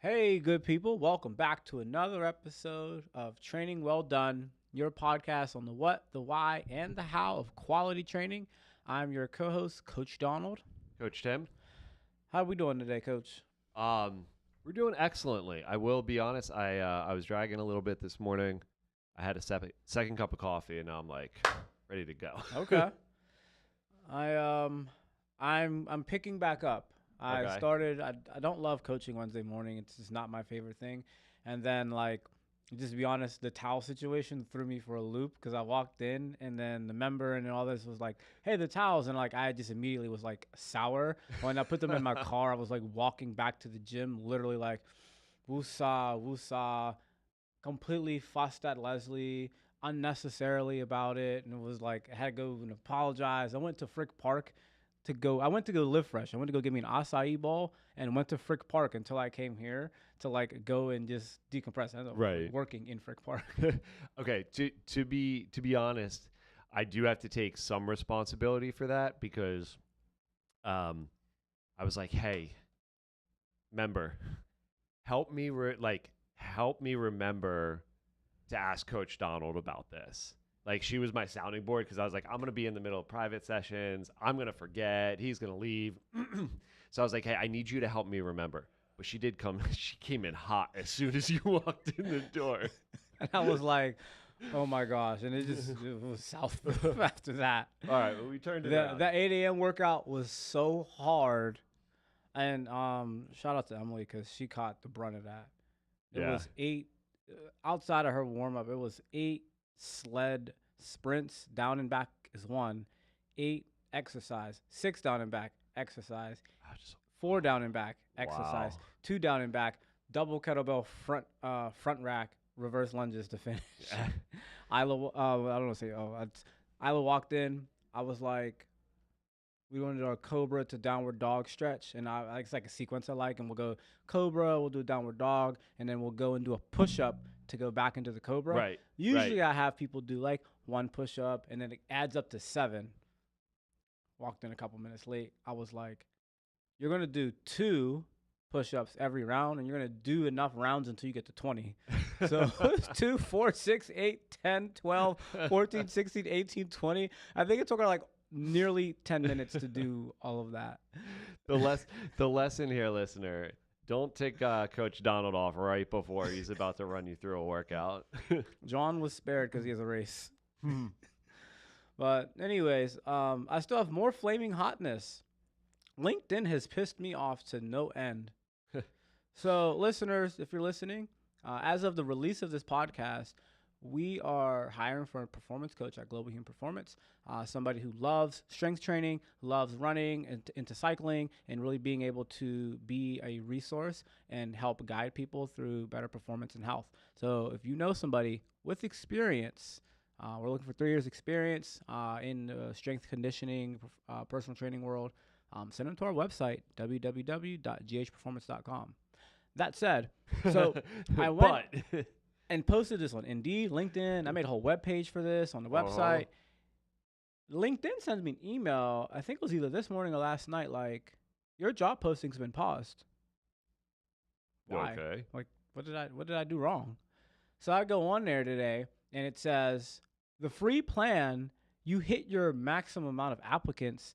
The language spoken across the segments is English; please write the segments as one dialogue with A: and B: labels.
A: Hey, good people. Welcome back to another episode of Training Well Done, your podcast on the what, the why, and the how of quality training. I'm your co host, Coach Donald.
B: Coach Tim.
A: How are we doing today, Coach?
B: We're doing excellently. I will be honest. I was dragging a little bit this morning. I had a second cup of coffee, and now I'm like ready to go.
A: Okay. I'm picking back up. I
B: Okay.
A: started. I don't love coaching Wednesday morning. It's just not my favorite thing. And then just to be honest, the towel situation threw me for a loop because I walked in and then the member and all this was like, "Hey, the towels," and I just immediately was like sour. When I put them in my car, I was like walking back to the gym, literally like, woosah, woosah, completely fussed at Leslie unnecessarily about it, and it was like I had to go and apologize. I went to Frick Park I went to go live fresh. I went to go get me an acai bowl and went to Frick Park until I came here to go and just decompress. I ended up
B: Right.
A: working in Frick Park.
B: Okay. To be honest, I do have to take some responsibility for that because, I was like, hey, member, help me remember to ask Coach Donald about this. Like, she was my sounding board because I was like, I'm going to be in the middle of private sessions. I'm going to forget. He's going to leave. So I was like, hey, I need you to help me remember. But she did come. She came in hot as soon as you walked in the door.
A: And I was like, oh my gosh. And it was south after that.
B: All right, well, we turned it
A: The
B: out.
A: 8 a.m. workout was so hard. And shout out to Emily because she caught the brunt of that. It
B: Yeah.
A: was 8, outside of her warm up, it was 8 sled sprints. Down and back is 1. 8 exercise. 6 down and back exercise. 4 down and back exercise.
B: Wow.
A: 2 down and back. Double kettlebell front rack reverse lunges to finish.
B: Yeah.
A: I don't want to say. Isla walked in. I was like, we want to do a cobra to downward dog stretch, and it's like a sequence I like, and we'll go cobra, we'll do a downward dog, and then we'll go and do a push up to go back into the cobra.
B: Right.
A: Usually, I have people do like 1 push up, and then it adds up to 7. Walked in a couple minutes late. I was like, you're gonna do 2 push ups every round, and you're gonna do enough rounds until you get to 20. So 2, 4, 6, 8, 10, 12, 14, 16, 18, 20. I think it took her like nearly 10 minutes to do all of that.
B: The lesson here, listener, don't take Coach Donald off right before he's about to run you through a workout.
A: John was spared because he has a race. But anyways, I still have more flaming hotness. LinkedIn has pissed me off to no end. So listeners, if you're listening, as of the release of this podcast, we are hiring for a performance coach at Global Human Performance, somebody who loves strength training, loves running into cycling, and really being able to be a resource and help guide people through better performance and health. So if you know somebody with experience, we're looking for 3 years experience in the strength conditioning, personal training world, send them to our website, www.ghperformance.com. That said, so I went and posted this on Indeed, LinkedIn. I made a whole web page for this on the website. LinkedIn sends me an email. I think it was either this morning or last night. Like, your job posting's been paused. Why?
B: Okay.
A: Like, what did I do wrong? So I go on there today, and it says the free plan. You hit your maximum amount of applicants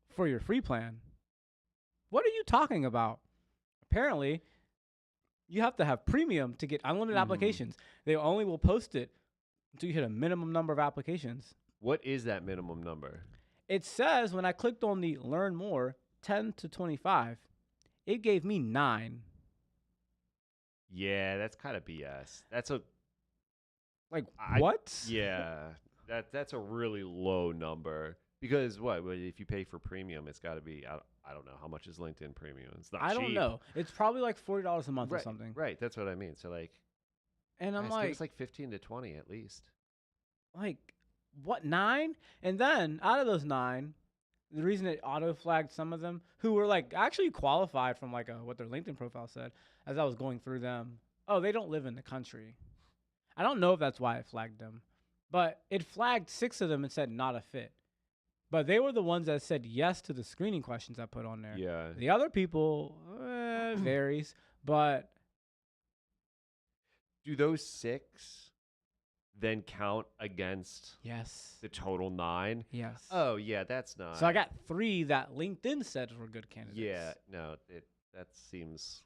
A: for your free plan. What are you talking about? Apparently, you have to have premium to get unlimited applications. They only will post it until you hit a minimum number of applications.
B: What is that minimum number?
A: It says when I clicked on the learn more, 10 to 25, it gave me 9.
B: Yeah, that's kind of BS.
A: What?
B: Yeah, that's a really low number. Because if you pay for premium, it's got to be. I don't know how much is LinkedIn Premium. It's not.
A: I
B: cheap.
A: don't know. It's probably like $40 a month
B: right,
A: or something.
B: Right, that's what I mean. So
A: And I'm
B: guys, give
A: like,
B: us like 15 to 20 at least.
A: What, 9? And then out of those 9, the reason it auto flagged some of them who were like actually qualified from like what their LinkedIn profile said as I was going through them. Oh, they don't live in the country. I don't know if that's why it flagged them, but it flagged 6 of them and said not a fit. But they were the ones that said yes to the screening questions I put on there.
B: Yeah.
A: The other people varies, but
B: do those 6 then count against
A: Yes.
B: the total 9?
A: Yes.
B: Oh yeah, that's not.
A: So I got 3 that LinkedIn said were good candidates.
B: Yeah, no, that seems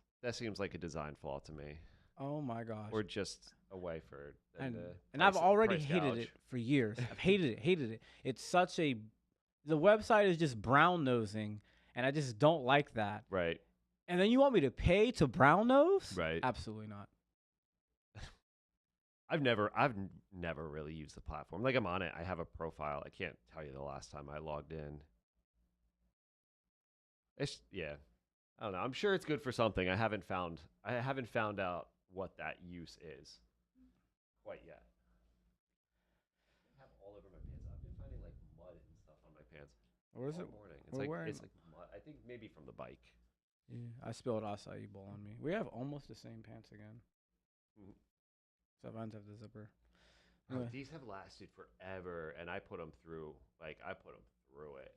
B: like a design flaw to me,
A: Oh my gosh.
B: or just a way for them
A: And I've already
B: price
A: hated
B: gouge.
A: it for years. I've hated it. It's such a the website is just brown nosing, and I just don't like that.
B: Right.
A: And then you want me to pay to brown nose?
B: Right.
A: Absolutely not.
B: I've never really used the platform. Like, I'm on it. I have a profile. I can't tell you the last time I logged in. Yeah. I don't know. I'm sure it's good for something. I haven't found out what that use is quite yet. I have all over my pants. I've been finding like mud and stuff on my pants.
A: Where is it?
B: All morning.
A: We're wearing-
B: It's like mud. I think maybe from the bike.
A: Yeah, I spilled acai bowl on me. We have almost the same pants again.
B: Mhm.
A: So mine's have the zipper.
B: Oh,
A: Anyway.
B: these have lasted forever, and I put them through. Like, I put them through it.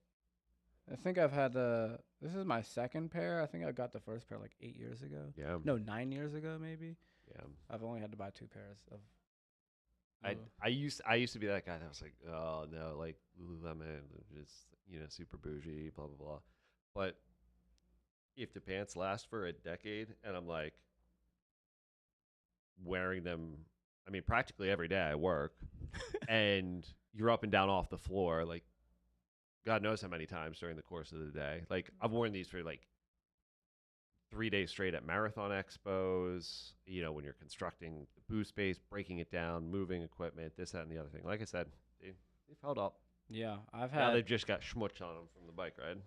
A: I think I've had this is my second pair. I think I got the first pair like 8 years ago.
B: Yeah.
A: No, 9 years ago maybe.
B: Yeah.
A: I've only had to buy 2 pairs of.
B: I used to be that guy that was like, oh no, like Lululemon is super bougie, blah blah blah. But if the pants last for a decade, and I'm like wearing them, I mean practically every day I work, and you're up and down off the floor, like God knows how many times during the course of the day. Like, I've worn these for like 3 days straight at marathon expos, when you're constructing the booth space, breaking it down, moving equipment, this, that, and the other thing. Like I said, they've held up.
A: Yeah, I've
B: Now
A: had.
B: they've just got schmutz on them from the bike ride.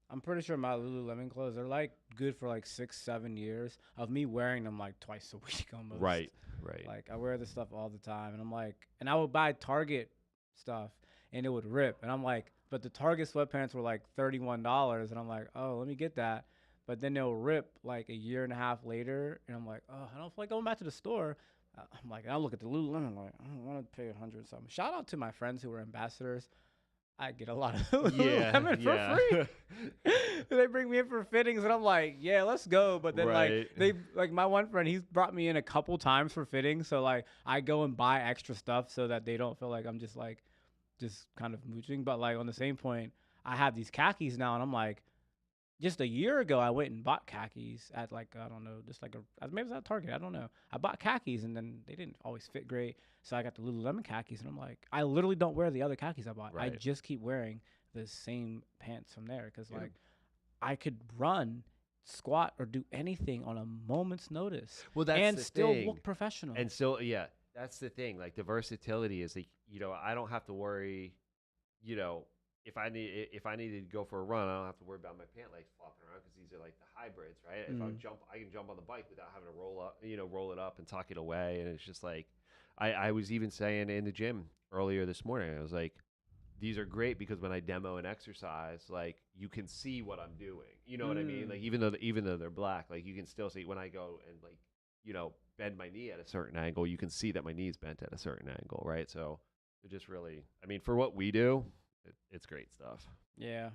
A: I'm pretty sure my Lululemon clothes are like good for like 6-7 years of me wearing them like twice a week almost.
B: Right.
A: Like I wear this stuff all the time, and I'm like, and I would buy Target stuff, and it would rip, and I'm like, but the Target sweatpants were like $31, and I'm like, oh, let me get that, but then they'll rip like a year and a half later, and I'm like, oh, I don't feel like going back to the store. I'm like, and I look at the Lululemon like, I don't want to pay $100 something. Shout out to my friends who are ambassadors. I get a lot of Lululemon for free. They bring me in for fittings, and I'm like, yeah, let's go. But then like my one friend, he's brought me in a couple times for fittings, so like I go and buy extra stuff so that they don't feel like I'm just kind of mooching. But like on the same point, I have these khakis now, and I'm like, just a year ago, I went and bought khakis at like, I don't know, just like maybe it was at Target. I don't know. I bought khakis, and then they didn't always fit great. So I got the Lululemon khakis, and I'm like, I literally don't wear the other khakis I bought.
B: Right.
A: I just keep wearing the same pants from there because like I could run, squat, or do anything on a moment's notice.
B: Well, that's
A: and
B: the
A: still
B: thing.
A: look professional.
B: And still, yeah, that's the thing. Like, the versatility is like, I don't have to worry, if I needed to go for a run, I don't have to worry about my pant legs flopping around because these are like the hybrids, right? If I can jump on the bike without having to roll it up and tuck it away. And it's just like, I was even saying in the gym earlier this morning, I was like, these are great because when I demo an exercise, like, you can see what I'm doing. You know what I mean? Like, even though they're black, like, you can still see when I go and like, bend my knee at a certain angle, you can see that my knee is bent at a certain angle, right? So it just really, I mean, for what we do, it's great stuff.
A: Yeah.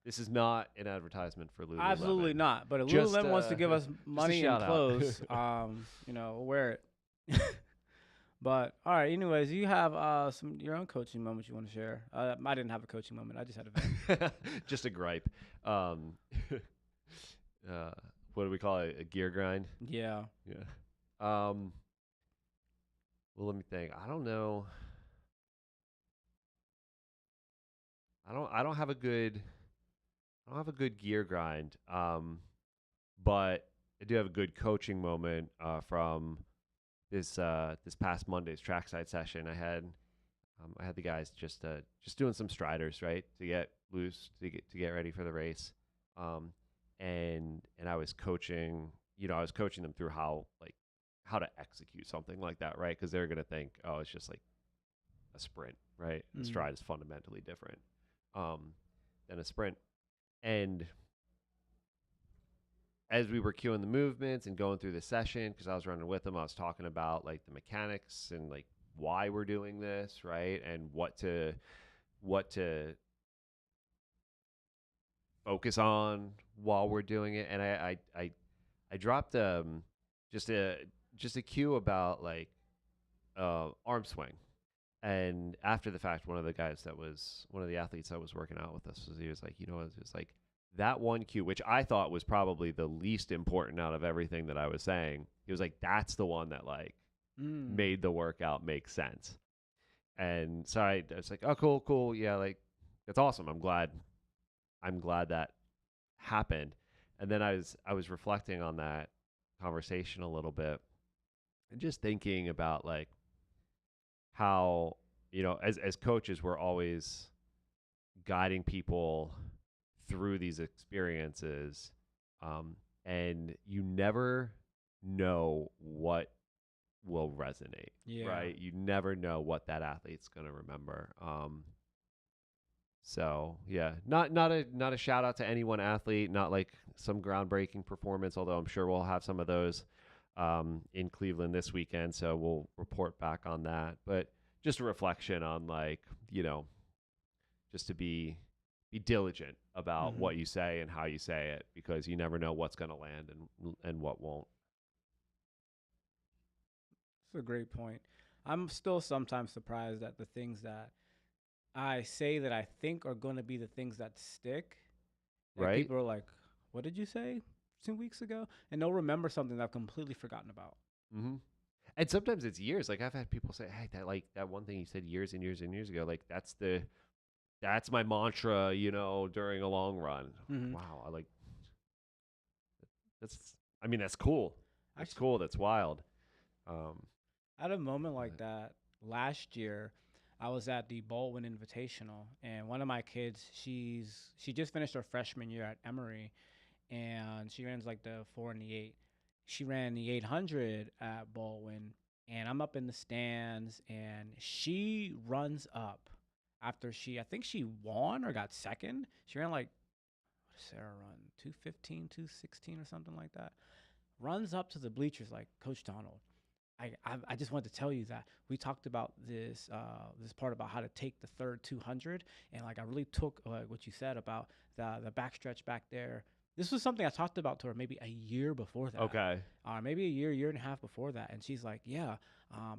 B: This is not an advertisement for Lululemon.
A: Absolutely not. But if
B: Just,
A: Lululemon wants to give us money and
B: shout out.
A: clothes, we'll wear it. But all right. Anyways, you have your own coaching moments you want to share. I didn't have a coaching moment. I just had a vent.
B: Just a gripe. What do we call it? A gear grind?
A: Yeah.
B: Yeah. Well, let me think. I don't know. I don't have a good gear grind. But I do have a good coaching moment from this past Monday's trackside session. I had the guys just doing some striders, right, to get loose, to get ready for the race. And I was coaching them through how to execute something like that, right? Because they're gonna think, oh, it's just like a sprint, right? A stride is fundamentally different than a sprint. And as we were cueing the movements and going through the session, because I was running with them, I was talking about like the mechanics and like why we're doing this, right? And what to focus on while we're doing it. And I dropped just a cue about like arm swing. And after the fact, one of the athletes that was working out with us he was like, it was like that one cue, which I thought was probably the least important out of everything that I was saying. He was like, that's the one that like made the workout make sense. And so I was like, oh, cool. Yeah, like that's awesome. I'm glad that happened. And then I was reflecting on that conversation a little bit and just thinking about like how, as coaches, we're always guiding people through these experiences. And you never know what will resonate, right? You never know what that athlete's going to remember. So yeah, not a shout out to any one athlete, not like some groundbreaking performance, although I'm sure we'll have some of those in Cleveland this weekend. So we'll report back on that. But just a reflection on like, just to be diligent about what you say and how you say it, because you never know what's going to land and what won't.
A: That's a great point. I'm still sometimes surprised at the things that I say that I think are going to be the things that stick. Like
B: Right?
A: people are like, "What did you say 2 weeks ago?" And they'll remember something that I've completely forgotten about.
B: Mm-hmm. And sometimes it's years. Like I've had people say, "Hey, that one thing you said years and years and years ago, like that's my mantra, during a long run."
A: Mm-hmm.
B: Wow, I like that's. I mean, that's cool. That's
A: Actually,
B: cool. That's wild. Um,
A: I had a moment like
B: but-
A: that last year. I was at the Baldwin Invitational, and one of my kids, she just finished her freshman year at Emory, and she runs like the 4 and the 8. She ran the 800 at Baldwin, and I'm up in the stands, and she runs up after I think she won or got second. She ran like, what did Sarah run? 2:15, 2:16 or something like that. Runs up to the bleachers like, Coach Donald, I just wanted to tell you that we talked about this part about how to take the third 200, and like I really took what you said about the backstretch back there. This was something I talked about to her maybe a year before that.
B: okay.
A: Maybe a year and a half before that, and she's like, yeah.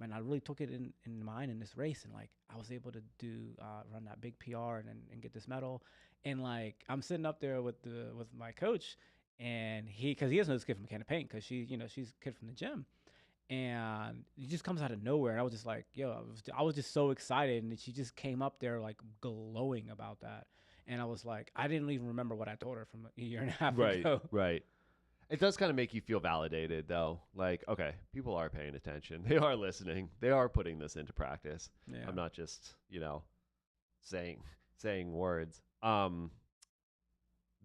A: And I really took it in mind in this race, and like I was able to run that big PR and get this medal, and like I'm sitting up there with my coach, and because he doesn't know this kid from a can of paint, because she's a kid from the gym, and it just comes out of nowhere. And I was just like, yo, I was just so excited, and she just came up there like glowing about that, and I was like, I didn't even remember what I told her from a year and a half ago.
B: Right. It does kind of make you feel validated, though. Like, okay, people are paying attention. They are listening. They are putting this into practice.
A: Yeah.
B: I'm not just, saying words.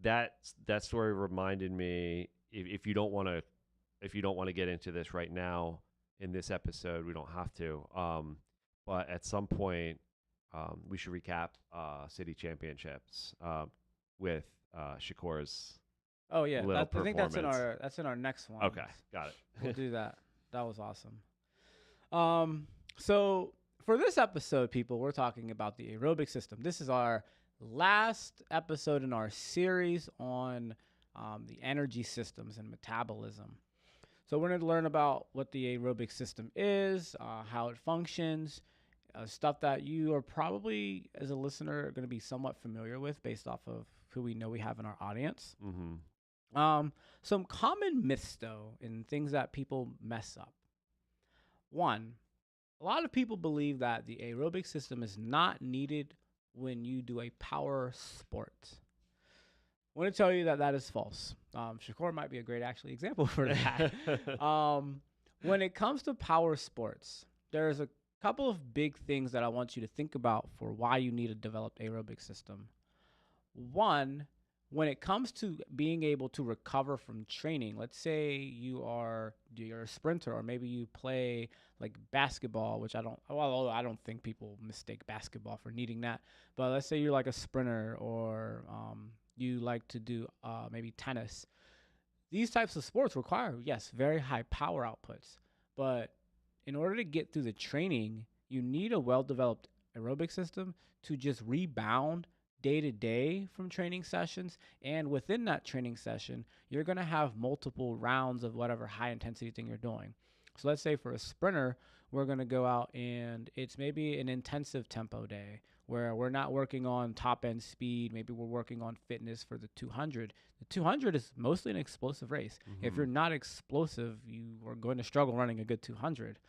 B: That story reminded me. If you don't want to get into this right now in this episode, we don't have to. But at some point, we should recap city championships with Shakur's.
A: Oh yeah,
B: Little
A: I think that's
B: performance.
A: in our next one.
B: Okay, got it.
A: We'll do that. That was awesome. So for this episode, people, we're talking about the aerobic system. This is our last episode in our series on the energy systems and metabolism. So we're going to learn about what the aerobic system is, how it functions, stuff that you are probably, as a listener, going to be somewhat familiar with based off of who we know we have in our audience.
B: Mm-hmm.
A: Some common myths, though, and things that people mess up. One, a lot of people believe that the aerobic system is not needed when you do a power sport. I want to tell you that that is false. Shakur might be a great actually example for that. When it comes to power sports, there's a couple of big things that I want you to think about for why you need a developed aerobic system. One, when it comes to being able to recover from training, let's say you're a sprinter, or maybe you play like basketball, which I don't think people mistake basketball for needing that. But let's say you're like a sprinter, or you like to do maybe tennis. These types of sports require, yes, very high power outputs. But in order to get through the training, you need a well-developed aerobic system to just rebound day to day from training sessions. And within that training session, you're going to have multiple rounds of whatever high intensity thing you're doing. So let's say for a sprinter, we're going to go out and it's maybe an intensive tempo day where we're not working on top end speed. Maybe we're working on fitness for the 200. The 200 is mostly an explosive race. If you're not explosive, you are going to struggle running a good 200.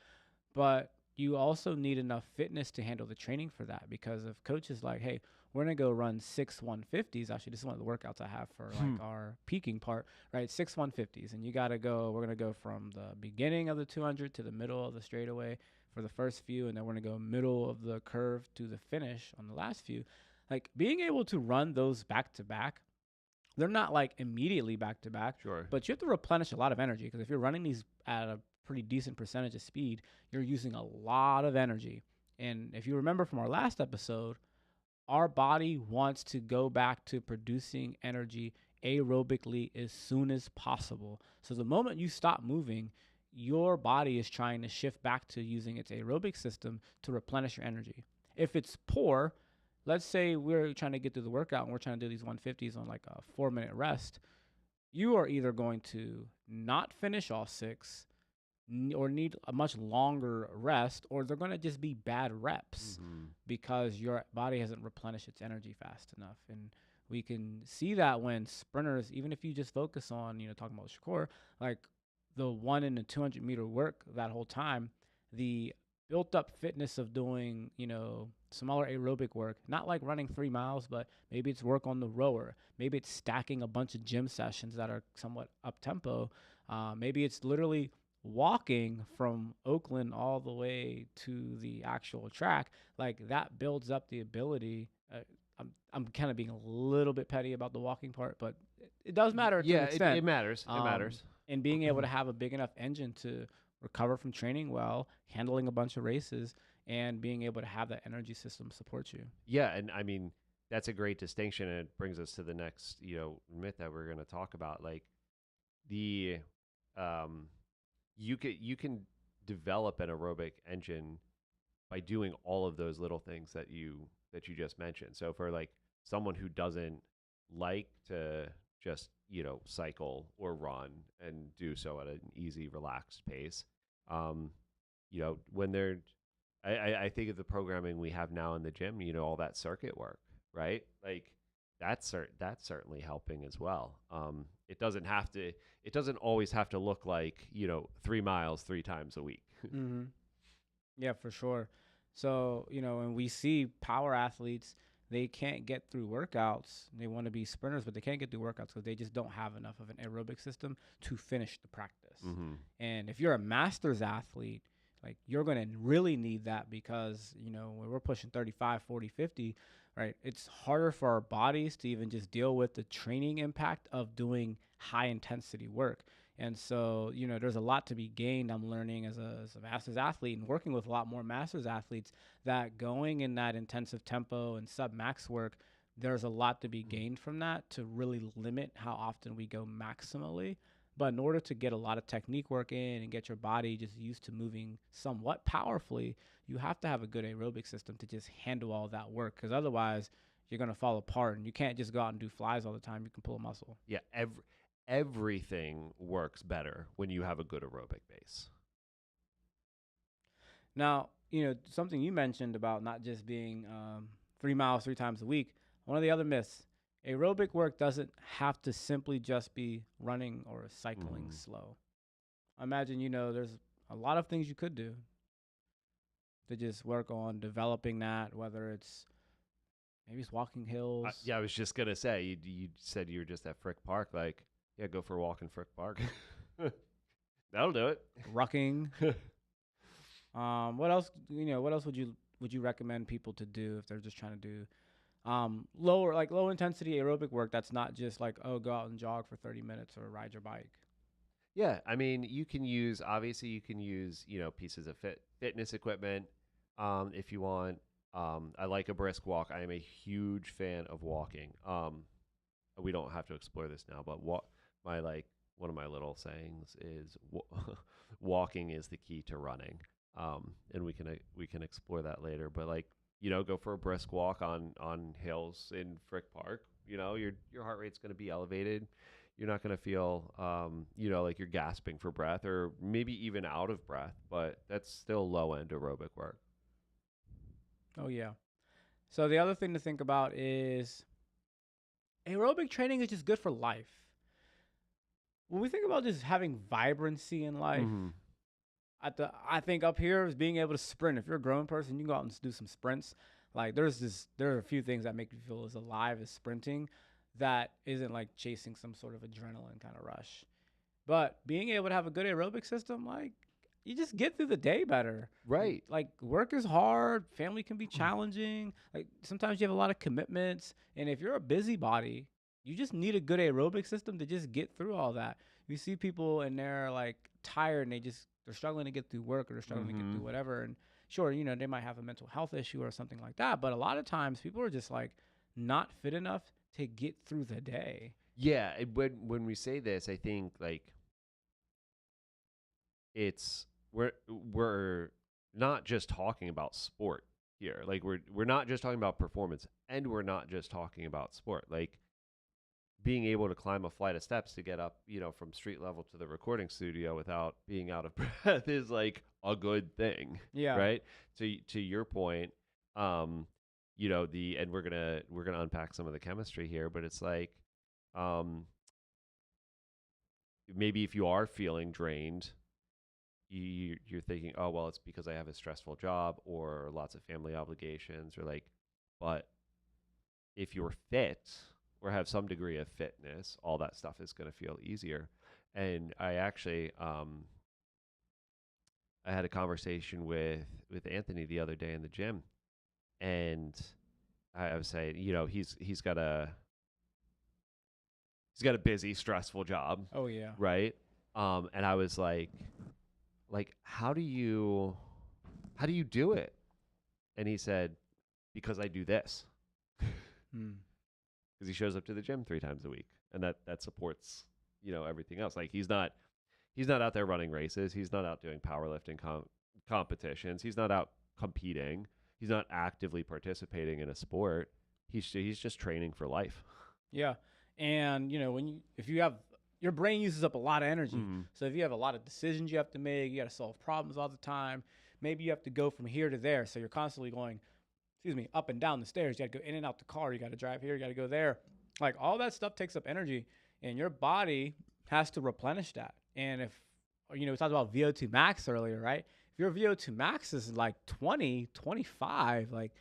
A: But you also need enough fitness to handle the training for that, because if coach is like, hey, we're going to go run 6 150s. Actually, this is one of the workouts I have for like our peaking part, right? 6 150s. And you got to go, we're going to go from the beginning of the 200 to the middle of the straightaway for the first few. And then we're going to go middle of the curve to the finish on the last few. Like being able to run those back to back, they're not like immediately back to back,
B: Sure.
A: but you have to replenish a lot of energy, because if you're running these at a pretty decent percentage of speed, you're using a lot of energy. And if you remember from our last episode, our body wants to go back to producing energy aerobically as soon as possible. So the moment you stop moving, your body is trying to shift back to using its aerobic system to replenish your energy. If it's poor, let's say we're trying to get through the workout and we're trying to do these 150s on like a 4 minute rest, you are either going to not finish all six or need a much longer rest, or they're going to just be bad reps because your body hasn't replenished its energy fast enough. And we can see that when sprinters, even if you just focus on, talking about Shakur, like the 1 and the 200-meter work that whole time, the built up fitness of doing, smaller aerobic work, not like running 3 miles, but maybe it's work on the rower. Maybe it's stacking a bunch of gym sessions that are somewhat up tempo. Maybe it's literally walking from Oakland all the way to the actual track. Like that builds up the ability. I'm kind of being a little bit petty about the walking part, but it does matter to an extent.
B: It matters. It matters.
A: And being able to have a big enough engine to recover from training well, handling a bunch of races, and being able to have that energy system support you.
B: Yeah, and I mean that's a great distinction, and it brings us to the next myth that we're going to talk about. Like the you can develop an aerobic engine by doing all of those little things that you just mentioned. So for like someone who doesn't like to just cycle or run and do so at an easy, relaxed pace, when they're I think of the programming we have now in the gym, all that circuit work, right? Like that's certainly helping as well. It doesn't always have to look like 3 miles 3 times a week.
A: Yeah, for sure. So when we see power athletes, they can't get through workouts. They want to be sprinters, but they can't get through workouts because they just don't have enough of an aerobic system to finish the practice. And if you're a masters athlete, like you're going to really need that, because when we're pushing 35, 40, 50, right, it's harder for our bodies to even just deal with the training impact of doing high intensity work. And so, there's a lot to be gained. I'm learning as a masters athlete and working with a lot more masters athletes, that going in that intensive tempo and sub max work, there's a lot to be gained from that to really limit how often we go maximally. But in order to get a lot of technique work in and get your body just used to moving somewhat powerfully, you have to have a good aerobic system to just handle all that work, because otherwise you're going to fall apart, and you can't just go out and do flies all the time. You can pull a muscle.
B: Yeah, everything works better when you have a good aerobic base.
A: Now, something you mentioned about not just being 3 miles 3 times a week. One of the other myths, aerobic work doesn't have to simply just be running or cycling slow. Imagine, there's a lot of things you could do to just work on developing that, whether it's maybe it's walking hills.
B: I was just going to say, you said you were just at Frick Park. Like, yeah, go for a walk in Frick Park. That'll do it.
A: Rucking. What else? What else would you recommend people to do if they're just trying to do low intensity aerobic work? That's not just like, oh, go out and jog for 30 minutes or ride your bike.
B: Yeah, I mean, you can use pieces of fitness equipment if you want. I like a brisk walk. I am a huge fan of walking. We don't have to explore this now, but one of my little sayings is walking is the key to running. And we can explore that later. But go for a brisk walk on hills in Frick Park. Your heart rate's going to be elevated. You're not going to feel, like you're gasping for breath or maybe even out of breath, but that's still low end aerobic work.
A: Oh, yeah. So the other thing to think about is aerobic training is just good for life. When we think about just having vibrancy in life,
B: Mm-hmm.
A: I think up here is being able to sprint. If you're a grown person, you can go out and do some sprints. Like there are a few things that make you feel as alive as sprinting that isn't like chasing some sort of adrenaline kind of rush. But being able to have a good aerobic system, like you just get through the day better.
B: Right.
A: Like work is hard, family can be challenging. Like sometimes you have a lot of commitments, and if you're a busybody, you just need a good aerobic system to just get through all that. You see people and they're like tired and they're struggling to get through work or they're struggling to get through whatever. And sure, they might have a mental health issue or something like that. But a lot of times people are just like not fit enough to get through the day.
B: Yeah. When we say this, I think like it's we're not just talking about sport here. Like we're not just talking about performance, and we're not just talking about sport. Like being able to climb a flight of steps to get up, from street level to the recording studio without being out of breath is like a good thing.
A: Yeah.
B: Right. To your point, and we're gonna unpack some of the chemistry here, but it's like, maybe if you are feeling drained, you're thinking, oh well, it's because I have a stressful job or lots of family obligations, or like, but if you're fit or have some degree of fitness, all that stuff is going to feel easier. And I actually, I had a conversation with Anthony the other day in the gym, and I was saying, he's got a busy, stressful job,
A: Oh yeah.
B: right? And I was like, how do you do it? And he said, because I do this.
A: Hmm.
B: Because he shows up to the gym 3 times a week, and that supports everything else. Like he's not out there running races. He's not out doing powerlifting competitions. He's not out competing. He's not actively participating in a sport. He's just training for life.
A: Yeah. And if you have your brain uses up a lot of energy.
B: Mm-hmm.
A: So if you have a lot of decisions you have to make, you got to solve problems all the time. Maybe you have to go from here to there. So you're constantly going, up and down the stairs. You got to go in and out the car. You got to drive here. You got to go there. Like all that stuff takes up energy, and your body has to replenish that. And if we talked about VO2 max earlier, right? If your VO2 max is like 20, 25, like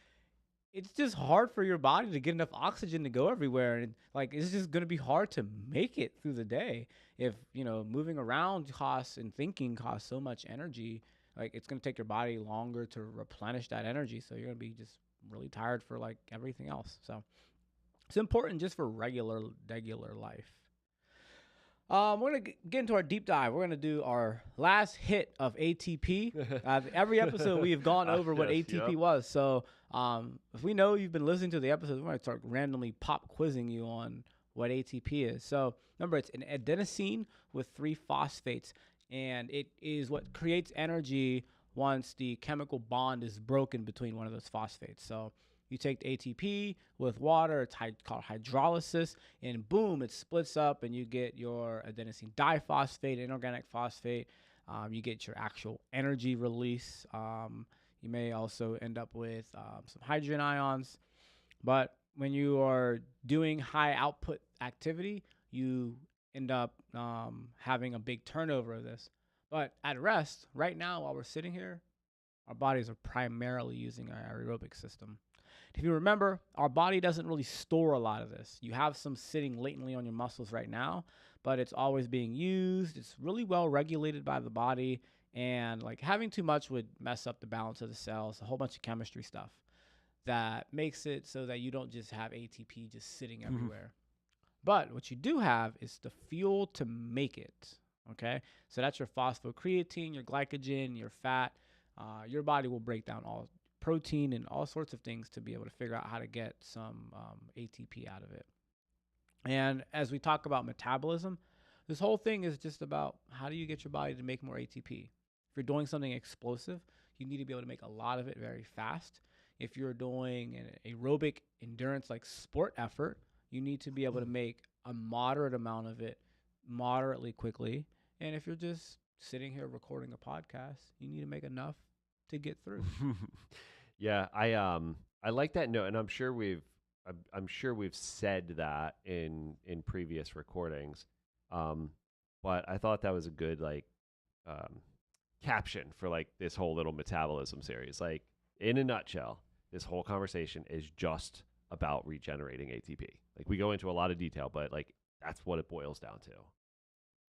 A: it's just hard for your body to get enough oxygen to go everywhere, and like it's just going to be hard to make it through the day if moving around costs and thinking costs so much energy. Like it's going to take your body longer to replenish that energy, so you're going to be just really tired for like everything else. So it's important just for regular life. We're going to get into our deep dive. We're going to do our last hit of ATP. Every episode we have gone over what ATP was. So if we know you've been listening to the episodes, we're going to start randomly pop quizzing you on what ATP is. So remember, it's an adenosine with 3 phosphates, and it is what creates energy once the chemical bond is broken between one of those phosphates. So you take the ATP with water, it's called hydrolysis, and boom, it splits up and you get your adenosine diphosphate, inorganic phosphate. You get your actual energy release. You may also end up with some hydrogen ions. But when you are doing high output activity, you end up having a big turnover of this. But at rest, right now, while we're sitting here, our bodies are primarily using our aerobic system. If you remember, our body doesn't really store a lot of this. You have some sitting latently on your muscles right now, but it's always being used. It's really well regulated by the body, and like having too much would mess up the balance of the cells, a whole bunch of chemistry stuff that makes it so that you don't just have ATP just sitting everywhere. But what you do have is the fuel to make it, okay? So that's your phosphocreatine, your glycogen, your fat. Your body will break down all protein and all sorts of things to be able to figure out how to get some ATP out of it. And as we talk about metabolism, this whole thing is just about how do you get your body to make more ATP. If you're doing something explosive, you need to be able to make a lot of it very fast. If you're doing an aerobic endurance like sport effort, you need to be able to make a moderate amount of it moderately quickly. And if you're just sitting here recording a podcast, you need to make enough to get through.
B: Yeah, I like that note, and I'm sure we've said that in previous recordings. Um, but I thought that was a good like um, caption for like this whole little metabolism series. Like in a nutshell, this whole conversation is just about regenerating ATP. Like we go into a lot of detail, but like that's what it boils down to.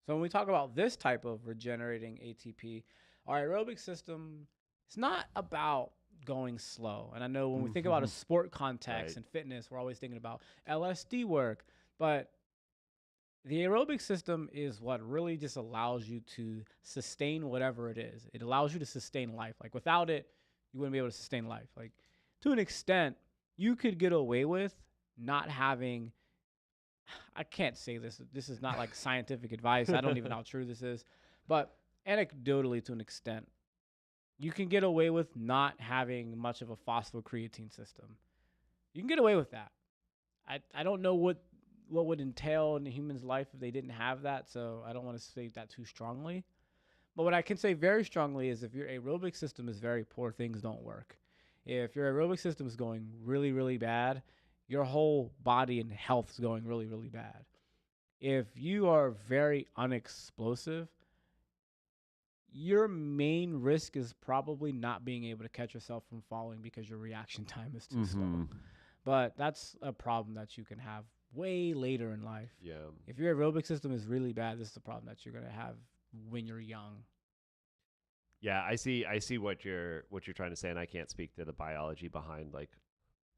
A: So when we talk about this type of regenerating ATP, our aerobic system, it's not about going slow. And I know when we think about a sport context
B: Right.
A: and fitness, we're always thinking about LSD work, but the aerobic system is what really just allows you to sustain whatever it is. It allows you to sustain life. Like without it, you wouldn't be able to sustain life. Like to an extent, you could get away with not having, I can't say this. This is not like scientific advice. I don't even know how true this is. But anecdotally, to an extent, you can get away with not having much of a phosphocreatine system. You can get away with that. I don't know what would entail in a human's life if they didn't have that, so I don't want to say that too strongly. But what I can say very strongly is if your aerobic system is very poor, things don't work. If your aerobic system is going really, really bad, your whole body and health is going really, really bad. If you are very unexplosive, your main risk is probably not being able to catch yourself from falling because your reaction time is too slow. But that's a problem that you can have way later in life.
B: Yeah.
A: If your aerobic system is really bad, this is a problem that you're going to have when you're young.
B: Yeah, I see what you're trying to say, and I can't speak to the biology behind like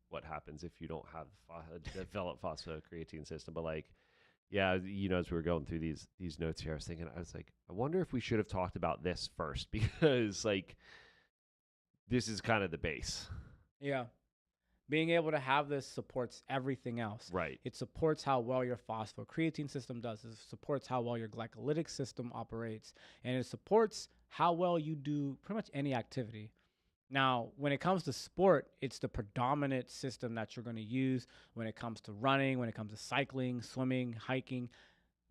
B: what happens if you don't have a developed phosphocreatine system. But like, yeah, you know, as we were going through these notes here, I was like, I wonder if we should have talked about this first because like this is kind of the base.
A: Yeah. Being able to have this supports everything else.
B: Right.
A: It supports how well your phosphocreatine system does. It supports how well your glycolytic system operates. And it supports how well you do pretty much any activity. Now, when it comes to sport, it's the predominant system that you're going to use when it comes to running, when it comes to cycling, swimming, hiking,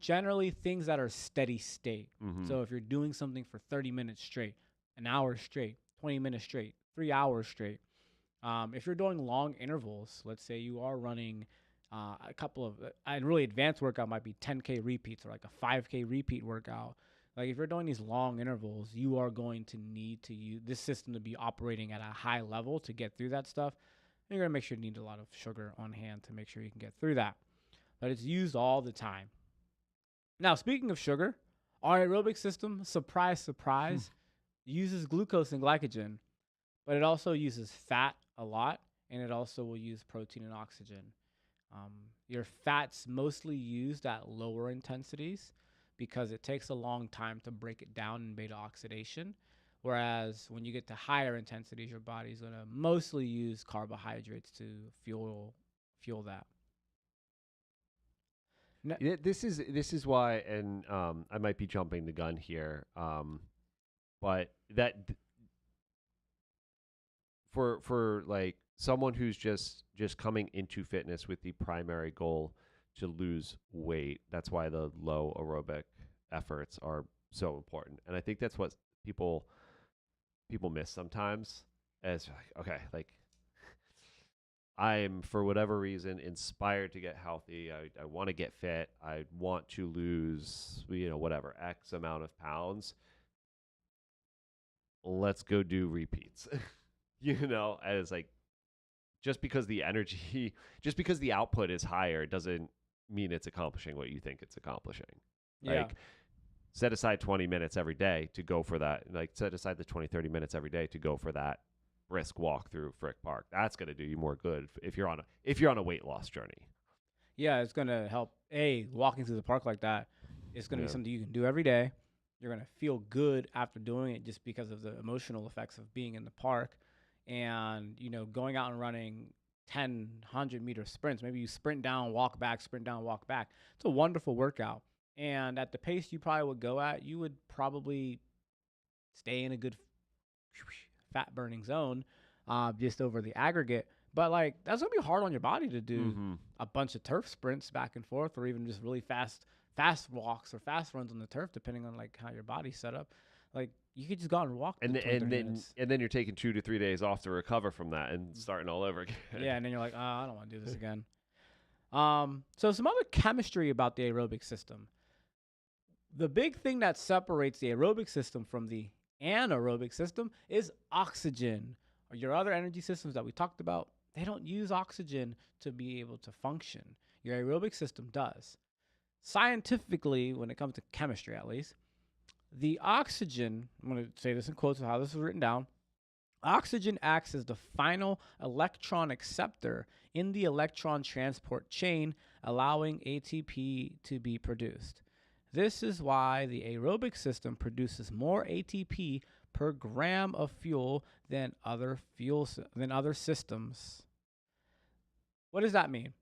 A: generally things that are steady state. So if you're doing something for 30 minutes straight, an hour straight, 20 minutes straight, 3 hours straight, if you're doing long intervals, let's say you are running a couple of, a really advanced workout might be 10K repeats or like a 5K repeat workout. Like if you're doing these long intervals, you are going to need to use this system to be operating at a high level to get through that stuff. And you're going to make sure you need a lot of sugar on hand to make sure you can get through that. But it's used all the time. Now, speaking of sugar, our aerobic system, surprise, surprise, uses glucose and glycogen, but it also uses fat a lot, and it also will use protein and oxygen. Your fat's mostly used at lower intensities because it takes a long time to break it down in beta oxidation. Whereas when you get to higher intensities, your body's going to mostly use carbohydrates to fuel that.
B: This is why, and I might be jumping the gun here, but for like someone who's just coming into fitness with the primary goal to lose weight, that's why the low aerobic efforts are so important. And I think that's what people miss sometimes. As like, okay, like I'm for whatever reason inspired to get healthy. I want to get fit. I want to lose, whatever X amount of pounds. Let's go do repeats. As like just because the energy, just because the output is higher doesn't mean it's accomplishing what you think it's accomplishing.
A: Yeah.
B: Like set aside 20 minutes every day to go for that. Like set aside the 20, 30 minutes every day to go for that brisk walk through Frick Park. That's going to do you more good if you're on a weight loss journey.
A: Yeah, it's going to help. Walking through the park like that, it's going to be something you can do every day. You're going to feel good after doing it just because of the emotional effects of being in the park. And, going out and running 10, 100-meter sprints. Maybe you sprint down, walk back, sprint down, walk back. It's a wonderful workout. And at the pace you probably would go at, you would probably stay in a good fat burning zone just over the aggregate. But, that's going to be hard on your body to do a bunch of turf sprints back and forth or even just really fast fast walks or fast runs on the turf, depending on like how your body's set up. Like you could just go out and walk.
B: And
A: the 20, 30 minutes.
B: then you're taking 2 to 3 days off to recover from that and starting all over again.
A: Yeah, and then you're like, oh, I don't want to do this again. So some other chemistry about the aerobic system. The big thing that separates the aerobic system from the anaerobic system is oxygen. Or your other energy systems that we talked about, they don't use oxygen to be able to function. Your aerobic system does. Scientifically, when it comes to chemistry at least, the oxygen, I'm going to say this in quotes of how this is written down, oxygen acts as the final electron acceptor in the electron transport chain, allowing ATP to be produced. This is why the aerobic system produces more ATP per gram of fuel than other systems. What does that mean?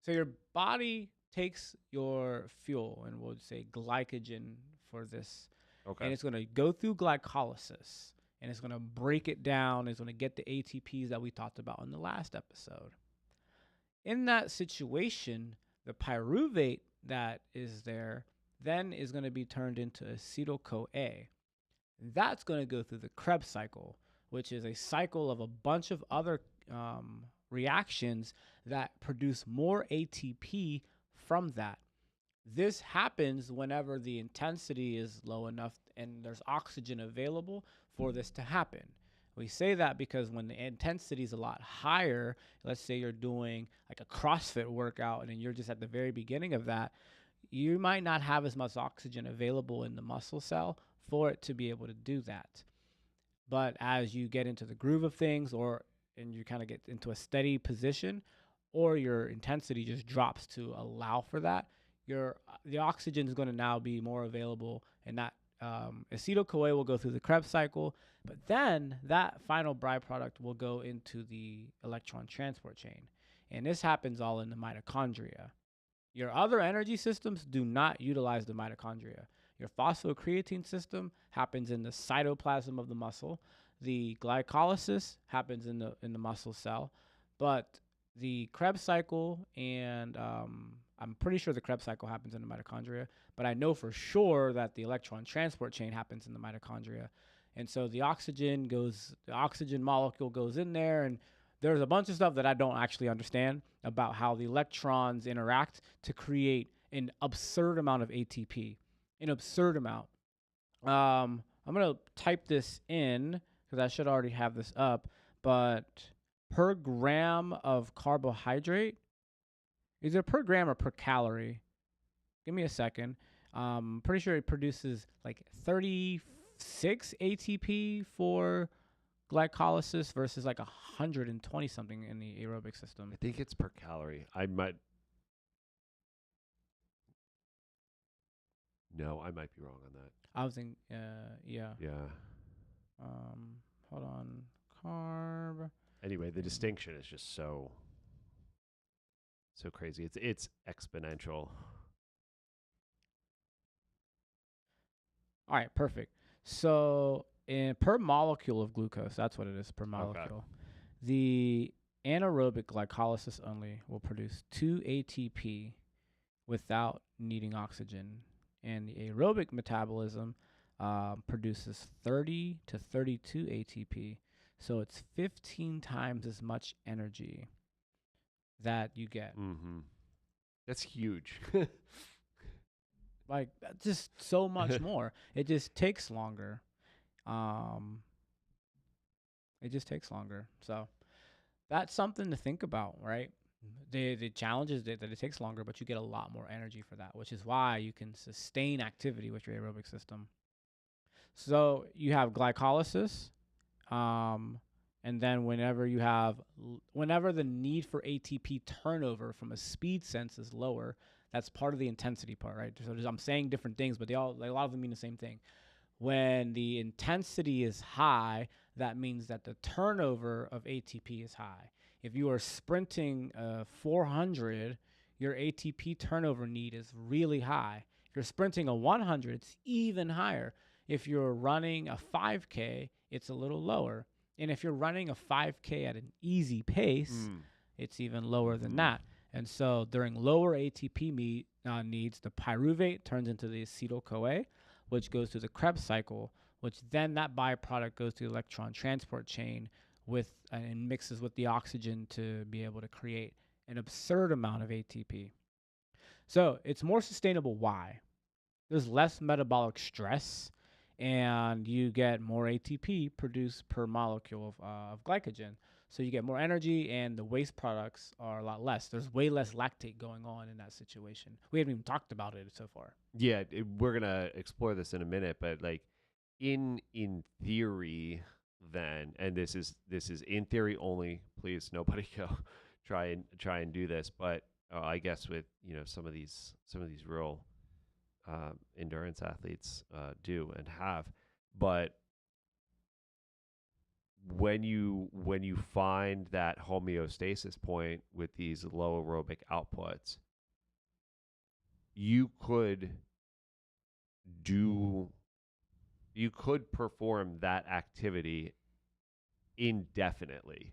A: So your body takes your fuel, and we'll say glycogen for this,
B: Okay.
A: and it's going to go through glycolysis, and it's going to break it down. It's going to get the ATPs that we talked about in the last episode. In that situation, the pyruvate that is there then is going to be turned into acetyl-CoA. That's going to go through the Krebs cycle, which is a cycle of a bunch of other reactions that produce more ATP from that. This happens whenever the intensity is low enough and there's oxygen available for this to happen. We say that because when the intensity is a lot higher, let's say you're doing like a CrossFit workout and you're just at the very beginning of that, you might not have as much oxygen available in the muscle cell for it to be able to do that. But as you get into the groove of things, and you kind of get into a steady position, or your intensity just drops to allow for that, the oxygen is going to now be more available, and that acetyl-CoA will go through the Krebs cycle, but then that final byproduct will go into the electron transport chain. And this happens all in the mitochondria. Your other energy systems do not utilize the mitochondria. Your phosphocreatine system happens in the cytoplasm of the muscle. The glycolysis happens in the muscle cell, but the Krebs cycle and I'm pretty sure the Krebs cycle happens in the mitochondria, but I know for sure that the electron transport chain happens in the mitochondria. And so the oxygen molecule goes in there, and there's a bunch of stuff that I don't actually understand about how the electrons interact to create an absurd amount of ATP. An absurd amount. I'm going to type this in because I should already have this up, but per gram of carbohydrate, is it per gram or per calorie? Give me a second. Pretty sure it produces like 36 ATP for glycolysis versus like 120 something in the aerobic system.
B: I think it's per calorie. I might be wrong on that.
A: I was thinking, yeah.
B: Yeah.
A: Hold on. Carb.
B: Anyway, the distinction is just so crazy. It's exponential.
A: All right, perfect. So per molecule of glucose, that's what it is per molecule.
B: Okay.
A: The anaerobic glycolysis only will produce 2 ATP without needing oxygen. And the aerobic metabolism produces 30 to 32 ATP. So it's 15 times as much energy that you get.
B: Mm-hmm. That's huge.
A: Like, just so much more. It just takes longer. It just takes longer. So that's something to think about, right? The challenge is that it takes longer, but you get a lot more energy for that, which is why you can sustain activity with your aerobic system. So you have glycolysis, and then whenever the need for ATP turnover from a speed sense is lower, that's part of the intensity part, right? So I'm saying different things, but a lot of them mean the same thing. When the intensity is high, that means that the turnover of ATP is high. If you are sprinting 400, your ATP turnover need is really high. If you're sprinting a 100, it's even higher. If you're running a 5K, it's a little lower. And if you're running a 5K at an easy pace, it's even lower than that. And so during lower needs, the pyruvate turns into the acetyl-CoA, which goes through the Krebs cycle, which then that byproduct goes to the electron transport chain and mixes with the oxygen to be able to create an absurd amount of ATP. So it's more sustainable. Why? There's less metabolic stress, and you get more ATP produced per molecule of glycogen. So you get more energy, and the waste products are a lot less. There's way less lactate going on in that situation. We haven't even talked about it so far.
B: Yeah, we're gonna explore this in a minute, but like in theory, then, and this is in theory only. Please, nobody go try and do this. But I guess with some of these real endurance athletes do and have, but when you find that homeostasis point with these low aerobic outputs, you could perform that activity indefinitely,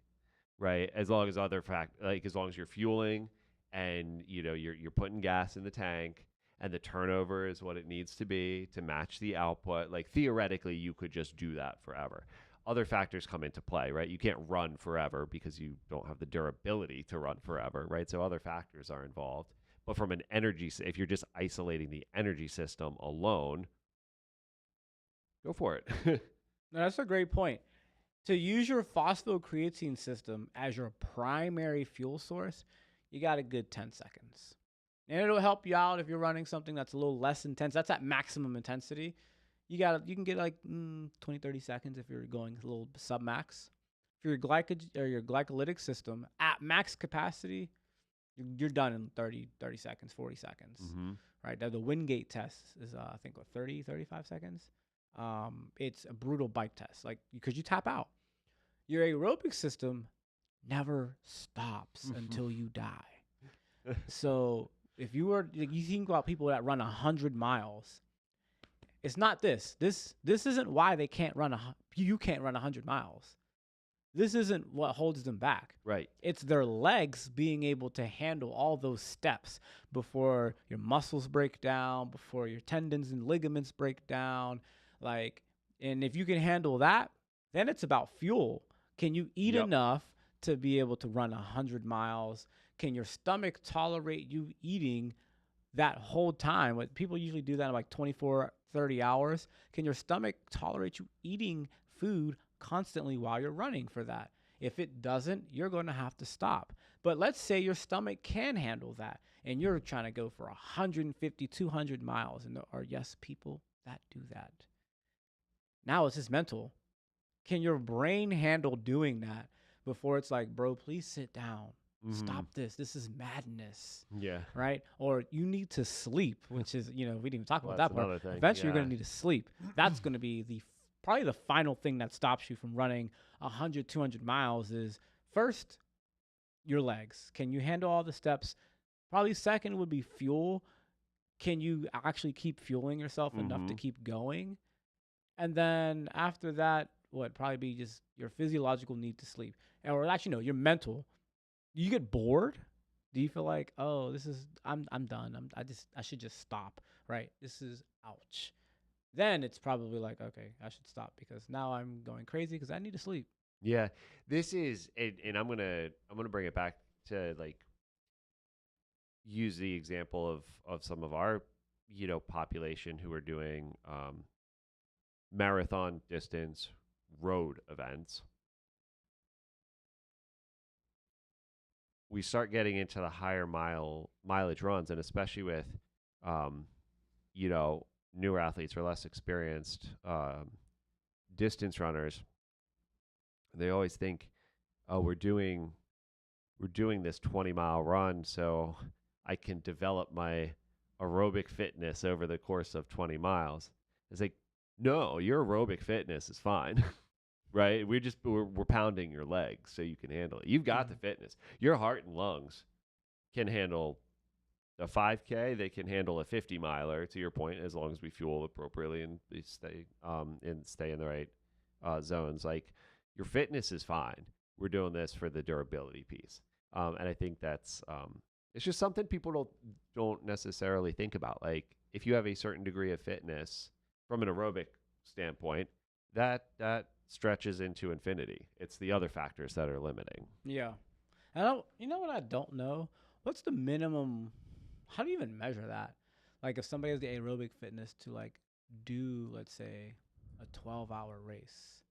B: right? As long as as long as you're fueling and you're putting gas in the tank and the turnover is what it needs to be to match the output. Like theoretically, you could just do that forever. Other factors come into play, right? You can't run forever because you don't have the durability to run forever, right? So other factors are involved. But from an if you're just isolating the energy system alone, go for it.
A: No, that's a great point. To use your phosphocreatine system as your primary fuel source, you got a good 10 seconds. And it'll help you out if you're running something that's a little less intense. That's at maximum intensity. You can get like 20, 30 seconds if you're going a little sub-max. For your glycolytic system, at max capacity, you're done in 30 seconds, 40 seconds.
B: Mm-hmm.
A: Right? The Wingate test is, I think, 30, 35 seconds. It's a brutal bike test, like because you tap out. Your aerobic system never stops until you die. So if you think about people that run 100 miles, it's not this. This isn't why they can't run. You can't run 100 miles. This isn't what holds them back.
B: Right.
A: It's their legs being able to handle all those steps before your muscles break down, before your tendons and ligaments break down. And if you can handle that, then it's about fuel. Can you eat enough to be able to run 100 miles? Can your stomach tolerate you eating that whole time? What people usually do that in like 24, 30 hours. Can your stomach tolerate you eating food constantly while you're running for that? If it doesn't, you're going to have to stop. But let's say your stomach can handle that and you're trying to go for 150, 200 miles. And there are, yes, people that do that. Now it's just mental. Can your brain handle doing that before it's like, bro, please sit down. Stop this. This is madness.
B: Yeah.
A: Right? Or you need to sleep, which is, we didn't even talk about that part.
B: Thing.
A: Eventually, you're going to need to sleep. That's going to be probably the final thing that stops you from running 100, 200 miles is first, your legs. Can you handle all the steps? Probably second would be fuel. Can you actually keep fueling yourself enough to keep going? And then after that, probably be just your physiological need to sleep. Or actually, no, your mental. You get bored. Do you feel like, oh, I'm done. I should just stop, right? This is ouch. Then it's probably like, okay, I should stop because now I'm going crazy because I need to sleep.
B: Yeah, this is, and I'm gonna bring it back to like use the example of some of our population who are doing marathon distance road events. We start getting into the higher mileage runs, and especially with newer athletes or less experienced distance runners, they always think, oh, we're doing this 20-mile run so I can develop my aerobic fitness over the course of 20 miles. It's like, no, your aerobic fitness is fine. Right? We're pounding your legs so you can handle it. You've got the fitness. Your heart and lungs can handle a 5K. They can handle a 50-miler, to your point, as long as we fuel appropriately and we stay in the right zones. Like, your fitness is fine. We're doing this for the durability piece. And I think that's It's just something people don't necessarily think about. Like if you have a certain degree of fitness from an aerobic standpoint, that stretches into infinity. It's the other factors that are limiting.
A: Yeah. I don't. You know what I don't know? What's the minimum? How do you even measure that? Like, if somebody has the aerobic fitness to like do, let's say, a 12-hour race,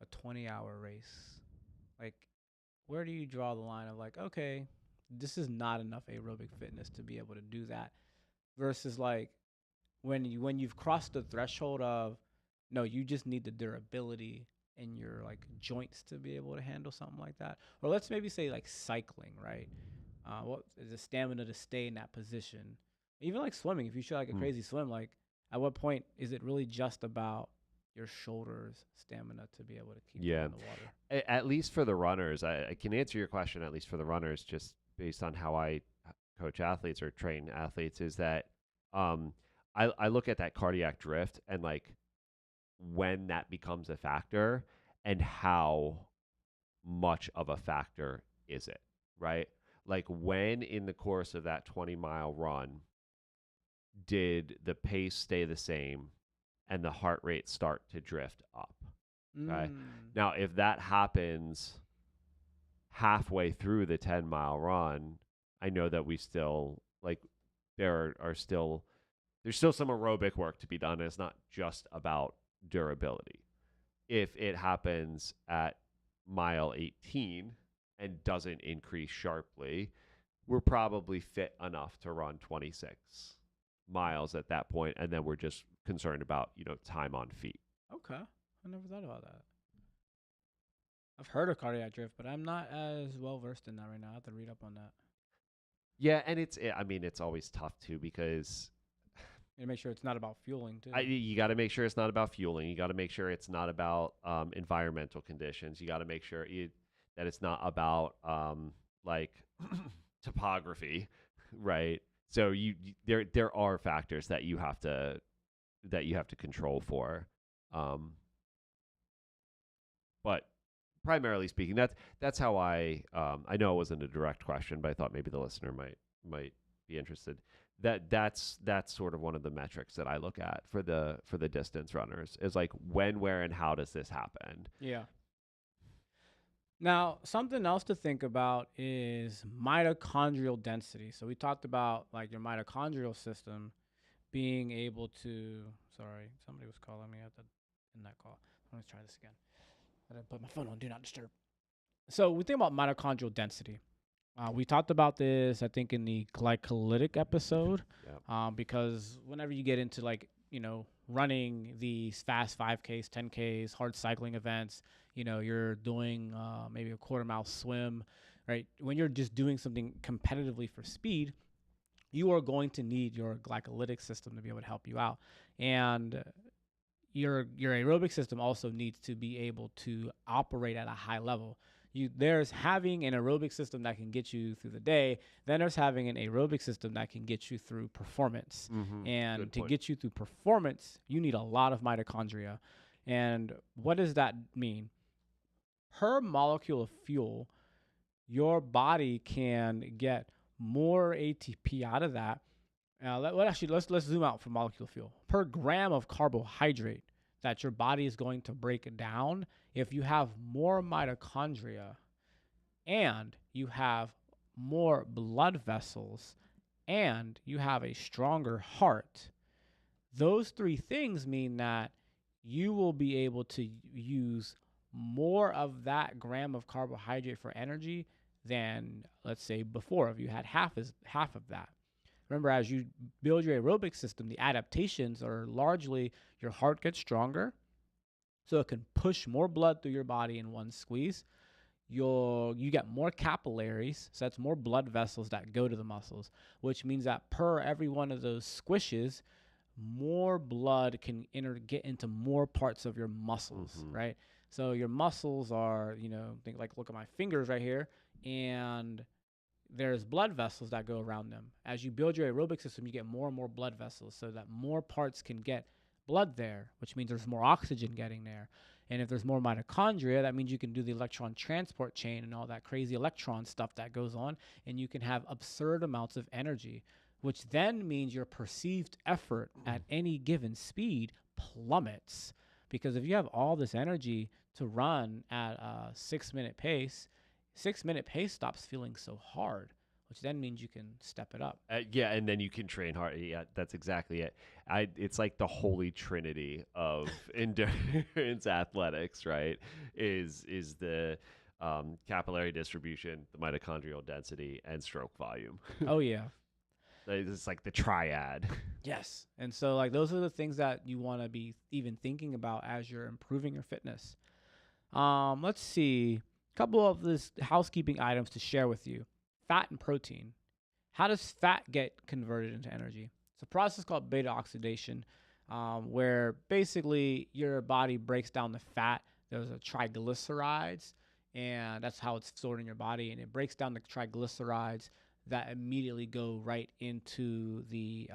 A: a 20-hour race, like, where do you draw the line of like, okay, this is not enough aerobic fitness to be able to do that, versus like when you've crossed the threshold of no, you just need the durability in your like joints to be able to handle something like that. Or let's maybe say like cycling, right? What is the stamina to stay in that position? Even like swimming, if you shoot like a
B: Mm.
A: crazy swim, like at what point is it really just about your shoulders stamina to be able to keep you
B: Yeah.
A: on the water?
B: At least for the runners, I can answer your question, at least for the runners, just based on how I coach athletes or train athletes, is that um, I look at that cardiac drift and like when that becomes a factor and how much of a factor is it, right? Like when in the course of that 20-mile run did the pace stay the same and the heart rate start to drift up? Okay.
A: Mm.
B: Now, if that happens halfway through the 10-mile run, I know that we still like there are still there's still some aerobic work to be done. And it's not just about durability. If it happens at mile 18 and doesn't increase sharply, we're probably fit enough to run 26 miles at that point, and then we're just concerned about time on feet.
A: Okay, I never thought about that. I've heard of cardiac drift, but I'm not as well versed in that right now. I have to read up on that.
B: Yeah, and I mean it's always tough too because
A: And make sure it's not about fueling too.
B: you got to make sure it's not about fueling. You got to make sure it's not about environmental conditions. You got to make sure that it's not about like topography, right? So there are factors that you have to control for, but primarily speaking, that's how I know it wasn't a direct question, but I thought maybe the listener might be interested. That's sort of one of the metrics that I look at for the distance runners is like when, where, and how does this happen?
A: Yeah. Now, something else to think about is mitochondrial density. So we talked about like your mitochondrial system being able to. Sorry, somebody was calling me at the in that call. Let me try this again. I didn't put my phone on do not disturb. So we think about mitochondrial density. We talked about this, I think, in the glycolytic episode,
B: Yeah.
A: because whenever you get into like running these fast 5Ks, 10Ks, hard cycling events, you're doing maybe a quarter mile swim, right? When you're just doing something competitively for speed, you are going to need your glycolytic system to be able to help you out, and your aerobic system also needs to be able to operate at a high level. There's having an aerobic system that can get you through the day. Then there's having an aerobic system that can get you through performance.
B: Mm-hmm.
A: And to get you through performance, you need a lot of mitochondria. And what does that mean? Per molecule of fuel, your body can get more ATP out of that. Let's zoom out from molecule fuel. Per gram of carbohydrate that your body is going to break down, if you have more mitochondria and you have more blood vessels and you have a stronger heart, those three things mean that you will be able to use more of that gram of carbohydrate for energy than, let's say, before, if you had half of that. Remember, as you build your aerobic system, the adaptations are largely your heart gets stronger, so it can push more blood through your body in one squeeze. You get more capillaries, so that's more blood vessels that go to the muscles, which means that per every one of those squishes, more blood can get into more parts of your muscles, right? So your muscles are, look at my fingers right here, and there's blood vessels that go around them. As you build your aerobic system, you get more and more blood vessels so that more parts can get blood there, which means there's more oxygen getting there. And if there's more mitochondria, that means you can do the electron transport chain and all that crazy electron stuff that goes on, and you can have absurd amounts of energy, which then means your perceived effort at any given speed plummets. Because if you have all this energy to run at a 6 minute pace, 6 minute pace stops feeling so hard, which then means you can step it up.
B: Yeah, and then you can train hard. Yeah, that's exactly it. It's like the holy trinity of endurance athletics, right? Is the capillary distribution, the mitochondrial density, and stroke volume.
A: Oh yeah.
B: It's like the triad.
A: Yes. And so like those are the things that you want to be even thinking about as you're improving your fitness. Let's see. A couple of this housekeeping items to share with you. Fat and protein. How does fat get converted into energy? It's a process called beta oxidation, where basically your body breaks down the fat. There's a triglycerides, and that's how it's stored in your body. And it breaks down the triglycerides that immediately go right into the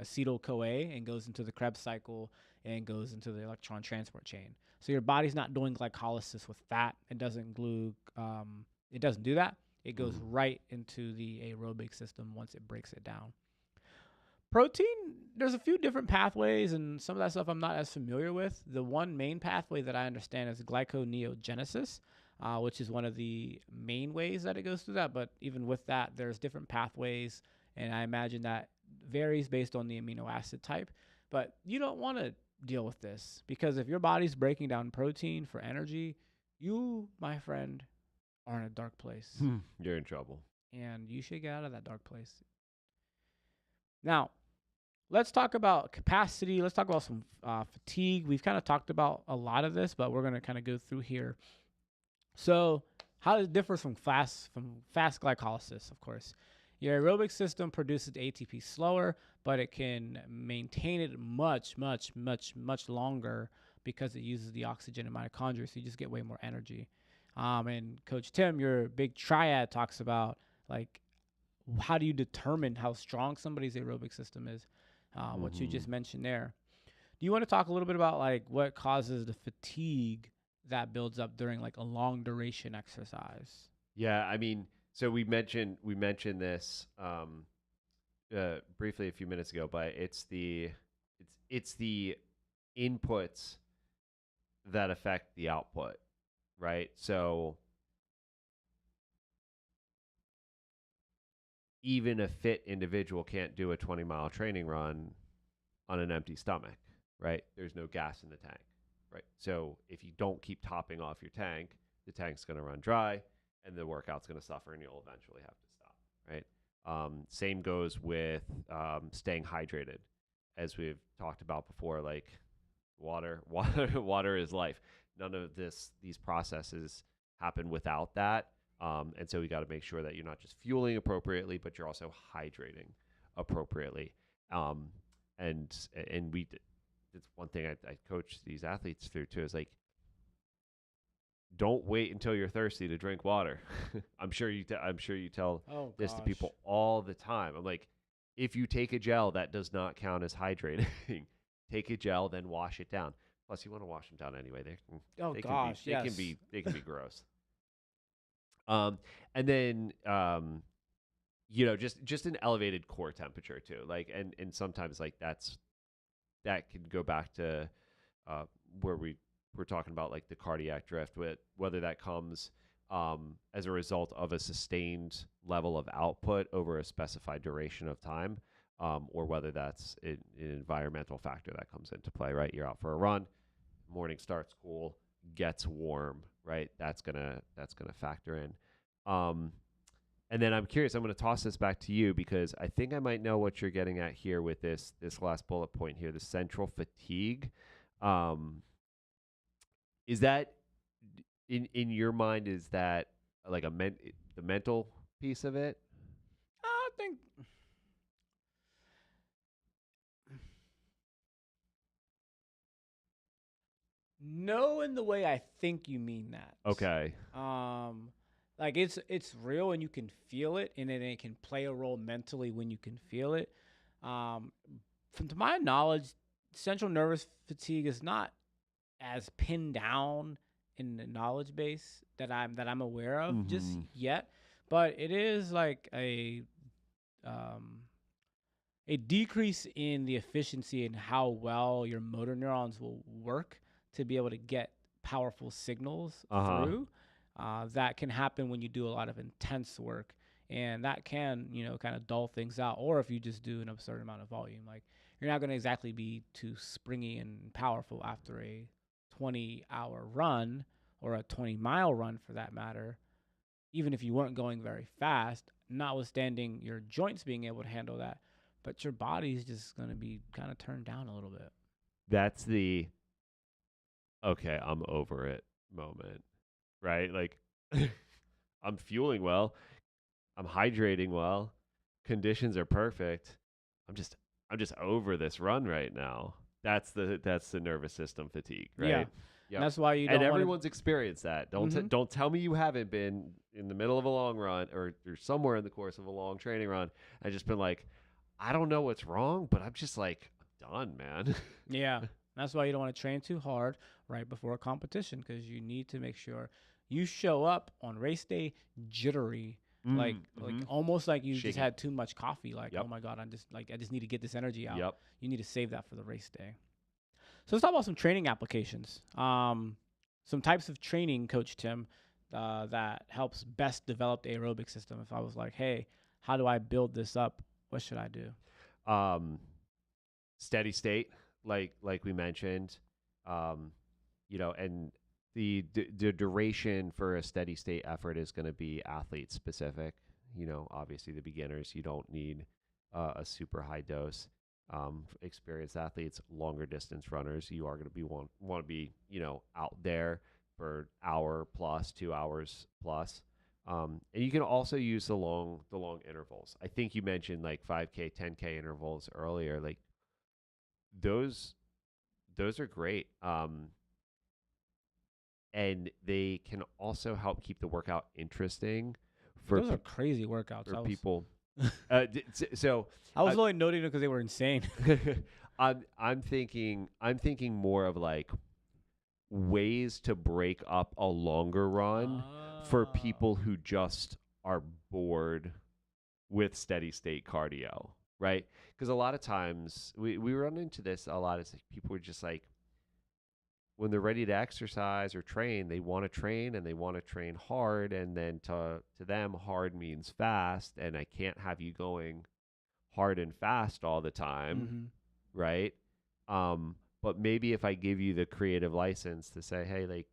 A: acetyl-CoA and goes into the Krebs cycle and goes into the electron transport chain. So your body's not doing glycolysis with fat. It doesn't it doesn't do that. It goes right into the aerobic system once it breaks it down. Protein, there's a few different pathways, and some of that stuff I'm not as familiar with. The one main pathway that I understand is glyconeogenesis, which is one of the main ways that it goes through that. But even with that, there's different pathways, and I imagine that varies based on the amino acid type. But you don't want to deal with this, because if your body's breaking down protein for energy, you, my friend, are in a dark place.
B: You're in trouble.
A: And you should get out of that dark place. Now, let's talk about capacity. Let's talk about some fatigue. We've kind of talked about a lot of this, but we're going to kind of go through here. So how it differs from fast glycolysis, of course. Your aerobic system produces ATP slower, but it can maintain it much, much, much, much longer because it uses the oxygen and mitochondria, so you just get way more energy. And Coach Tim, your big triad talks about, like, how do you determine how strong somebody's aerobic system is, what you just mentioned there. Do you want to talk a little bit about, like, what causes the fatigue that builds up during, like, a long duration exercise?
B: Yeah, I mean, so we mentioned this briefly a few minutes ago, but it's the inputs that affect the output, right? So even a fit individual can't do a 20-mile training run on an empty stomach, right? There's no gas in the tank, right? So if you don't keep topping off your tank, the tank's going to run dry and the workout's going to suffer and you'll eventually have to stop, right? Same goes with staying hydrated. As we've talked about before, like water is life. None of these processes happen without that. And so we got to make sure that you're not just fueling appropriately, but you're also hydrating appropriately. And we, it's one thing I coach these athletes through too, is like, don't wait until you're thirsty to drink water. I'm sure you tell this to people all the time. I'm like, if you take a gel, that does not count as hydrating. Take a gel, then wash it down. Plus, you want to wash them down anyway. They can be gross. And then just an elevated core temperature too. Like, and sometimes like that can go back to where we're talking about, like, the cardiac drift, with whether that comes as a result of a sustained level of output over a specified duration of time, or whether that's an environmental factor that comes into play, right? You're out for a run, morning starts cool, gets warm, right? That's gonna factor in. And then I'm curious, I'm going to toss this back to you, because I think I might know what you're getting at here with this last bullet point here, the central fatigue. Is that in your mind, is that like the mental piece of it?
A: I think no, in the way I think you mean that.
B: Okay.
A: Like it's real and you can feel it, and then it can play a role mentally when you can feel it. From to my knowledge, central nervous fatigue is not as pinned down in the knowledge base that I'm aware of just
B: Mm-hmm.
A: yet, but it is like um, a decrease in the efficiency and how well your motor neurons will work to be able to get powerful signals
B: Uh-huh.
A: through. That can happen when you do a lot of intense work, and that can, kind of dull things out. Or if you just do an absurd amount of volume, like you're not going to exactly be too springy and powerful after a 20-hour run or a 20-mile run for that matter, even if you weren't going very fast, notwithstanding your joints being able to handle that. But your body's just going to be kind of turned down a little bit.
B: That's the okay, I'm over it moment, right? Like I'm fueling well, I'm hydrating well, conditions are perfect. I'm just I'm just over this run right now. That's the nervous system fatigue,
A: Yeah.
B: right?
A: And
B: Yep.
A: that's why you
B: And
A: don't want to.
B: everyone's experienced that.
A: Mm-hmm.
B: Don't tell me you haven't been in the middle of a long run or somewhere in the course of a long training run and just been like, I don't know what's wrong, but I'm just like, I'm done, man.
A: Yeah. That's why you don't want to train too hard right before a competition, because you need to make sure you show up on race day jittery. Like
B: Mm-hmm.
A: almost like you just
B: Shaky.
A: had too much coffee. Like, oh
B: Yep.
A: my God, I just need to get this energy out.
B: Yep.
A: You need to save that for the race day. So let's talk about some training applications. Some types of training, Coach Tim, that helps best develop the aerobic system. If I was like, hey, how do I build this up? What should I do?
B: Um, steady state, like we mentioned, um, and the duration for a steady state effort is going to be athlete specific. Obviously the beginners, you don't need a super high dose. Experienced athletes, longer distance runners, you are going to be want to be out there for hour plus 2 hours plus. And you can also use the long intervals. I think you mentioned like 5K, 10K intervals earlier. Like those those are great. And they can also help keep the workout interesting for
A: Those are crazy workouts.
B: for people. So
A: I was only noting them because they were insane.
B: I'm thinking more of like ways to break up a longer run for people who just are bored with steady state cardio, right? Because a lot of times we run into this a lot. It's like people are just like, when they're ready to exercise or train, they want to train and they want to train hard. And then to them, hard means fast. And I can't have you going hard and fast all the time,
A: Mm-hmm.
B: right? But maybe if I give you the creative license to say, hey, like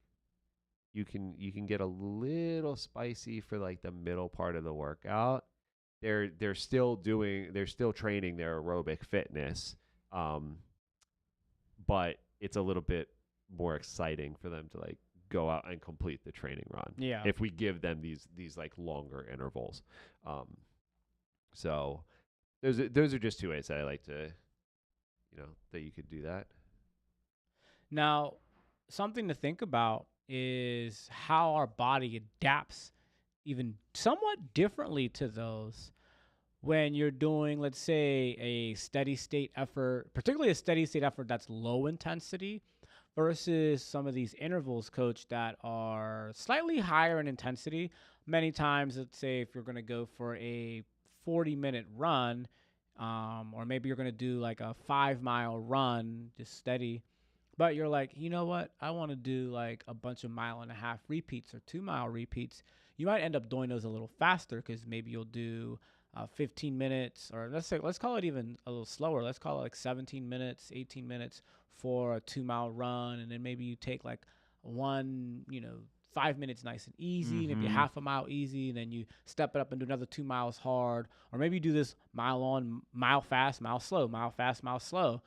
B: you can get a little spicy for like the middle part of the workout. They're still training their aerobic fitness, but it's a little bit more exciting for them to like go out and complete the training run.
A: Yeah.
B: If we give them these like longer intervals, so those are just two ways that I like to, that you could do that.
A: Now, something to think about is how our body adapts even somewhat differently to those when you're doing, let's say, a steady state effort, particularly a steady state effort that's low intensity versus some of these intervals, coach, that are slightly higher in intensity. Many times, let's say if you're going to go for a 40-minute run, or maybe you're going to do like a 5-mile run, just steady. But you're like, you know what? I want to do like a bunch of 1.5-mile repeats or 2-mile repeats. You might end up doing those a little faster because maybe you'll do 15 minutes, or let's call it even a little slower. Let's call it like 17 minutes, 18 minutes for a 2-mile run. And then maybe you take like 5 minutes nice and easy, maybe a half a mile easy. And then you step it up and do another 2 miles hard. Or maybe you do this mile on, mile fast, mile slow, mile fast, mile slow.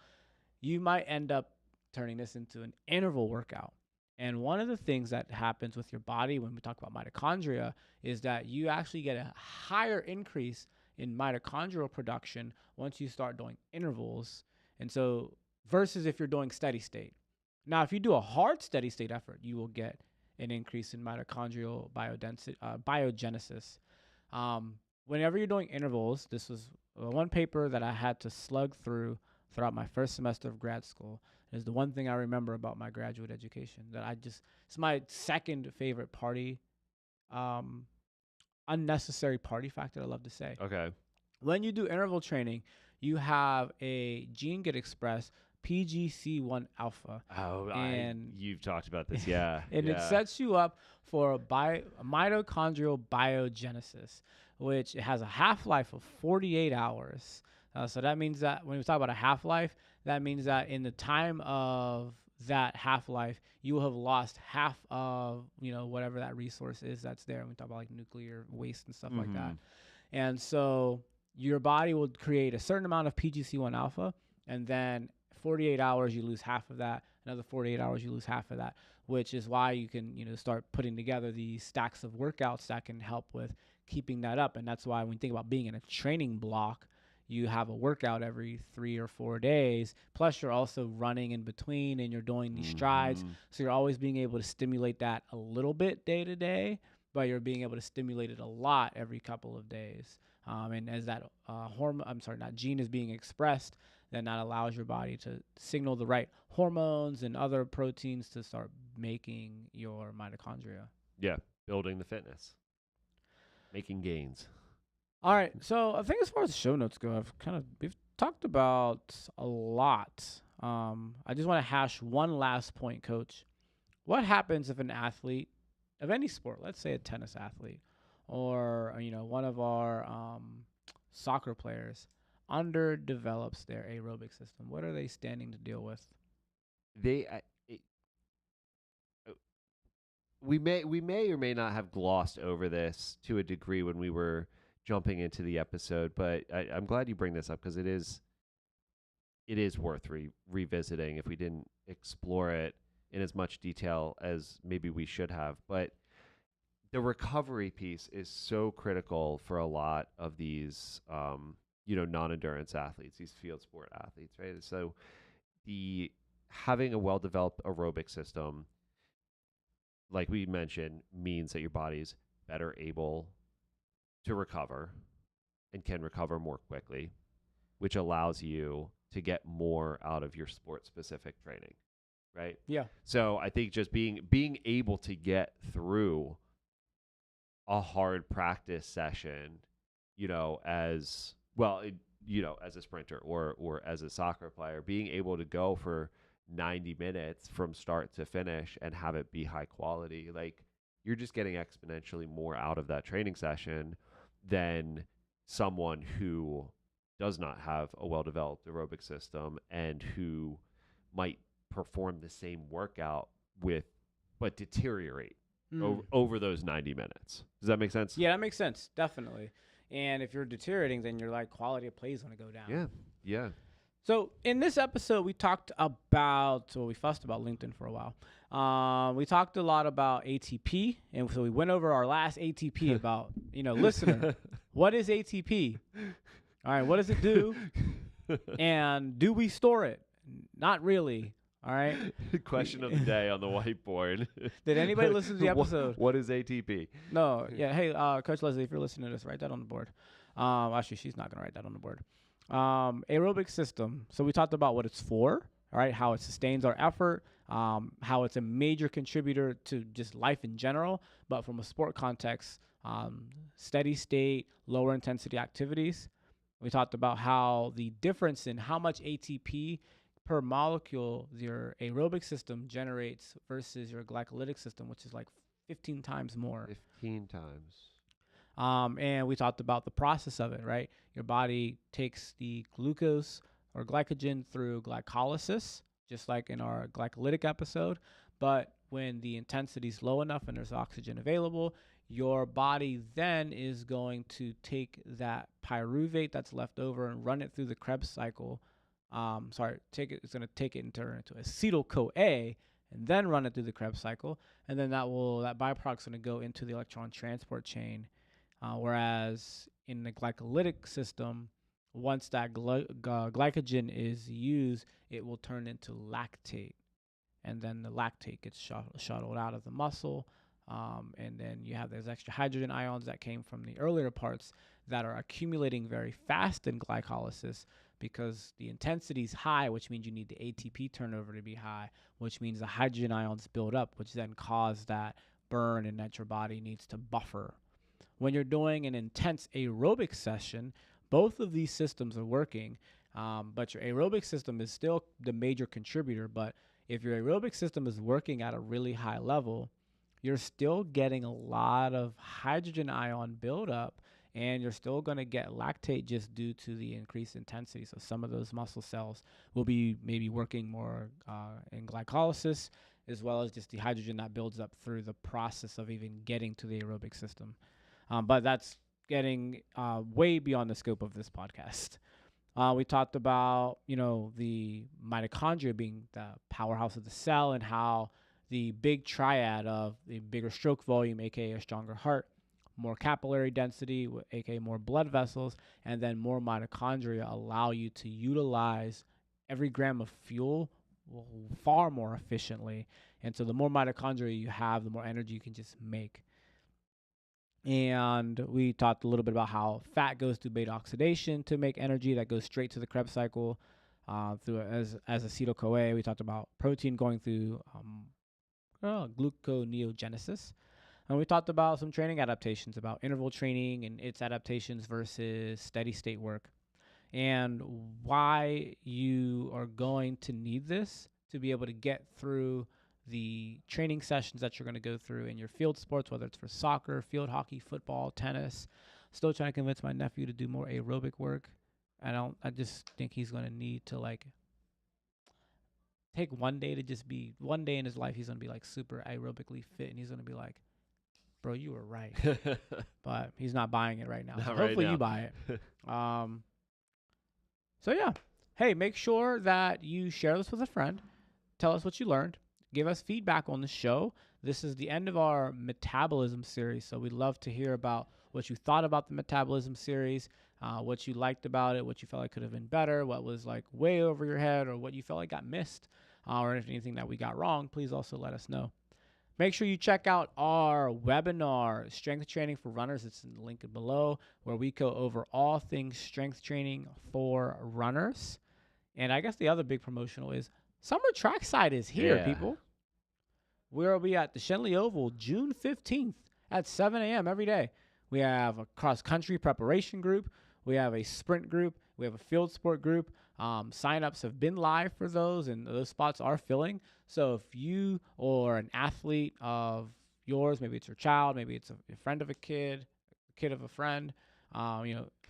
A: You might end up turning this into an interval workout. And one of the things that happens with your body when we talk about mitochondria is that you actually get a higher increase in mitochondrial production once you start doing intervals. And so versus if you're doing steady state. Now, if you do a hard steady state effort, you will get an increase in mitochondrial biogenesis. Whenever you're doing intervals, this was one paper that I had to slug through throughout my first semester of grad school. Is the one thing I remember about my graduate education that it's my second favorite party, um, unnecessary party fact that I love to say.
B: Okay.
A: When you do interval training, you have a gene get expressed, PGC1 alpha,
B: Oh,
A: and
B: you've talked about this. Yeah.
A: and it
B: yeah.
A: sets you up for a mitochondrial biogenesis, which it has a half-life of 48 hours. So that means that when we talk about a half-life, that means that in the time of that half-life, you will have lost half of, whatever that resource is that's there. And we talk about like nuclear waste and stuff like that. And so your body will create a certain amount of PGC1 alpha, and then 48 hours, you lose half of that. Another 48 hours, you lose half of that, which is why you can, start putting together these stacks of workouts that can help with keeping that up. And that's why when you think about being in a training block, you have a workout every 3 or 4 days. Plus, you're also running in between and you're doing these strides. So you're always being able to stimulate that a little bit day to day, but you're being able to stimulate it a lot every couple of days. And as that gene is being expressed, then that allows your body to signal the right hormones and other proteins to start making your mitochondria.
B: Yeah. Building the fitness. Making gains.
A: All right. So I think as far as the show notes go, we've talked about a lot. I just want to hash one last point, Coach. What happens if an athlete of any sport, let's say a tennis athlete, or one of our soccer players, underdevelops their aerobic system? What are they standing to deal with?
B: We may or may not have glossed over this to a degree when we were jumping into the episode, but I'm glad you bring this up because it is worth revisiting if we didn't explore it in as much detail as maybe we should have. But the recovery piece is so critical for a lot of these, non-endurance athletes, these field sport athletes, right? So having a well-developed aerobic system, like we mentioned, means that your body's better able to recover and can recover more quickly, which allows you to get more out of your sport-specific training, right?
A: Yeah.
B: So I think just being able to get through a hard practice session, as well, as a sprinter or as a soccer player, being able to go for 90 minutes from start to finish and have it be high quality, like you're just getting exponentially more out of that training session than someone who does not have a well-developed aerobic system and who might perform the same workout but deteriorate over those 90 minutes. Does that make sense?
A: Yeah, that makes sense. Definitely. And if you're deteriorating, then your quality of play is going to go down.
B: Yeah.
A: So in this episode, we fussed about LinkedIn for a while. We talked a lot about ATP. And so we went over our last ATP about, listener, what is ATP? All right. What does it do? And do we store it? Not really. All right.
B: Question of the day on the whiteboard.
A: Did anybody listen to the episode?
B: What is ATP?
A: No. Yeah. Hey, Coach Leslie, if you're listening to this, write that on the board. Actually, she's not going to write that on the board. Aerobic system. So we talked about what it's for, all right, how it sustains our effort, how it's a major contributor to just life in general, but from a sport context, steady state, lower intensity activities. We talked about how the difference in how much ATP per molecule your aerobic system generates versus your glycolytic system, which is like 15 times more.
B: 15 times.
A: And we talked about the process of it, right? Your body takes the glucose or glycogen through glycolysis, just like in our glycolytic episode. But when the intensity is low enough and there's oxygen available, your body then is going to take that pyruvate that's left over and run it through the Krebs cycle. It's going to take it and turn it into acetyl-CoA and then run it through the Krebs cycle. And then that byproduct's going to go into the electron transport chain. Whereas in the glycolytic system, once that glycogen is used, it will turn into lactate. And then the lactate gets shuttled out of the muscle. And then you have those extra hydrogen ions that came from the earlier parts that are accumulating very fast in glycolysis because the intensity is high, which means you need the ATP turnover to be high, which means the hydrogen ions build up, which then cause that burn and that your body needs to buffer. When you're doing an intense aerobic session, both of these systems are working, but your aerobic system is still the major contributor. But if your aerobic system is working at a really high level, you're still getting a lot of hydrogen ion buildup, and you're still going to get lactate just due to the increased intensity. So some of those muscle cells will be maybe working more in glycolysis, as well as just the hydrogen that builds up through the process of even getting to the aerobic system. But that's getting way beyond the scope of this podcast. We talked about, the mitochondria being the powerhouse of the cell, and how the big triad of the bigger stroke volume, aka a stronger heart, more capillary density, aka more blood vessels, and then more mitochondria allow you to utilize every gram of fuel far more efficiently. And so the more mitochondria you have, the more energy you can just make. And we talked a little bit about how fat goes through beta oxidation to make energy that goes straight to the Krebs cycle through as acetyl-CoA. We talked about protein going through gluconeogenesis. And we talked about some training adaptations, about interval training and its adaptations versus steady state work, and why you are going to need this to be able to get through the training sessions that you're going to go through in your field sports, whether it's for soccer, field hockey, football, tennis. Still trying to convince my nephew to do more aerobic work. I just think he's going to need to take one day in his life. He's going to be super aerobically fit, and he's going to be like, bro, you were right. But he's not buying it right now. So hopefully you buy it. So yeah. Hey, make sure that you share this with a friend. Tell us what you learned. Give us feedback on the show. This is the end of our metabolism series, so we'd love to hear about what you thought about the metabolism series, what you liked about it, what you felt like could have been better, what was way over your head, or what you felt like got missed, or if anything that we got wrong. Please also let us know. Make sure you check out our webinar, Strength Training for Runners. It's in the link below, where we go over all things strength training for runners. And I guess the other big promotional is Summer Trackside is here, people. We'll be at the Shenley Oval June 15th at 7 a.m. every day. We have a cross-country preparation group. We have a sprint group. We have a field sport group. Sign-ups have been live for those, and those spots are filling. So if you or an athlete of yours, maybe it's your child, maybe it's a friend of a kid of a friend,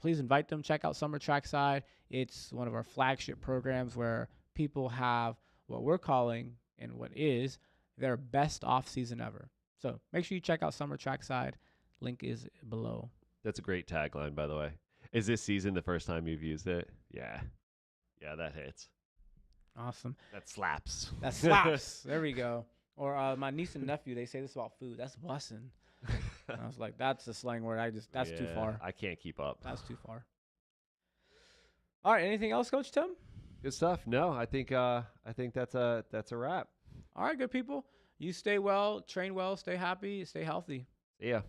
A: please invite them. Check out Summer Trackside. It's one of our flagship programs where people have what we're calling, and what is, their best off season ever. So make sure you check out Summer Trackside. Link is below.
B: That's a great tagline, by the way. Is this season the first time you've used it? Yeah. Yeah, that hits.
A: Awesome.
B: That slaps.
A: That slaps. There we go. Or my niece and nephew, they say this about food. That's bussin'. I was like, that's a slang word. That's too far.
B: I can't keep up.
A: That's too far. All right. Anything else, Coach Tim?
B: Good stuff. No, I think that's a wrap.
A: All right, good people. You stay well, train well, stay happy, stay healthy.
B: See ya.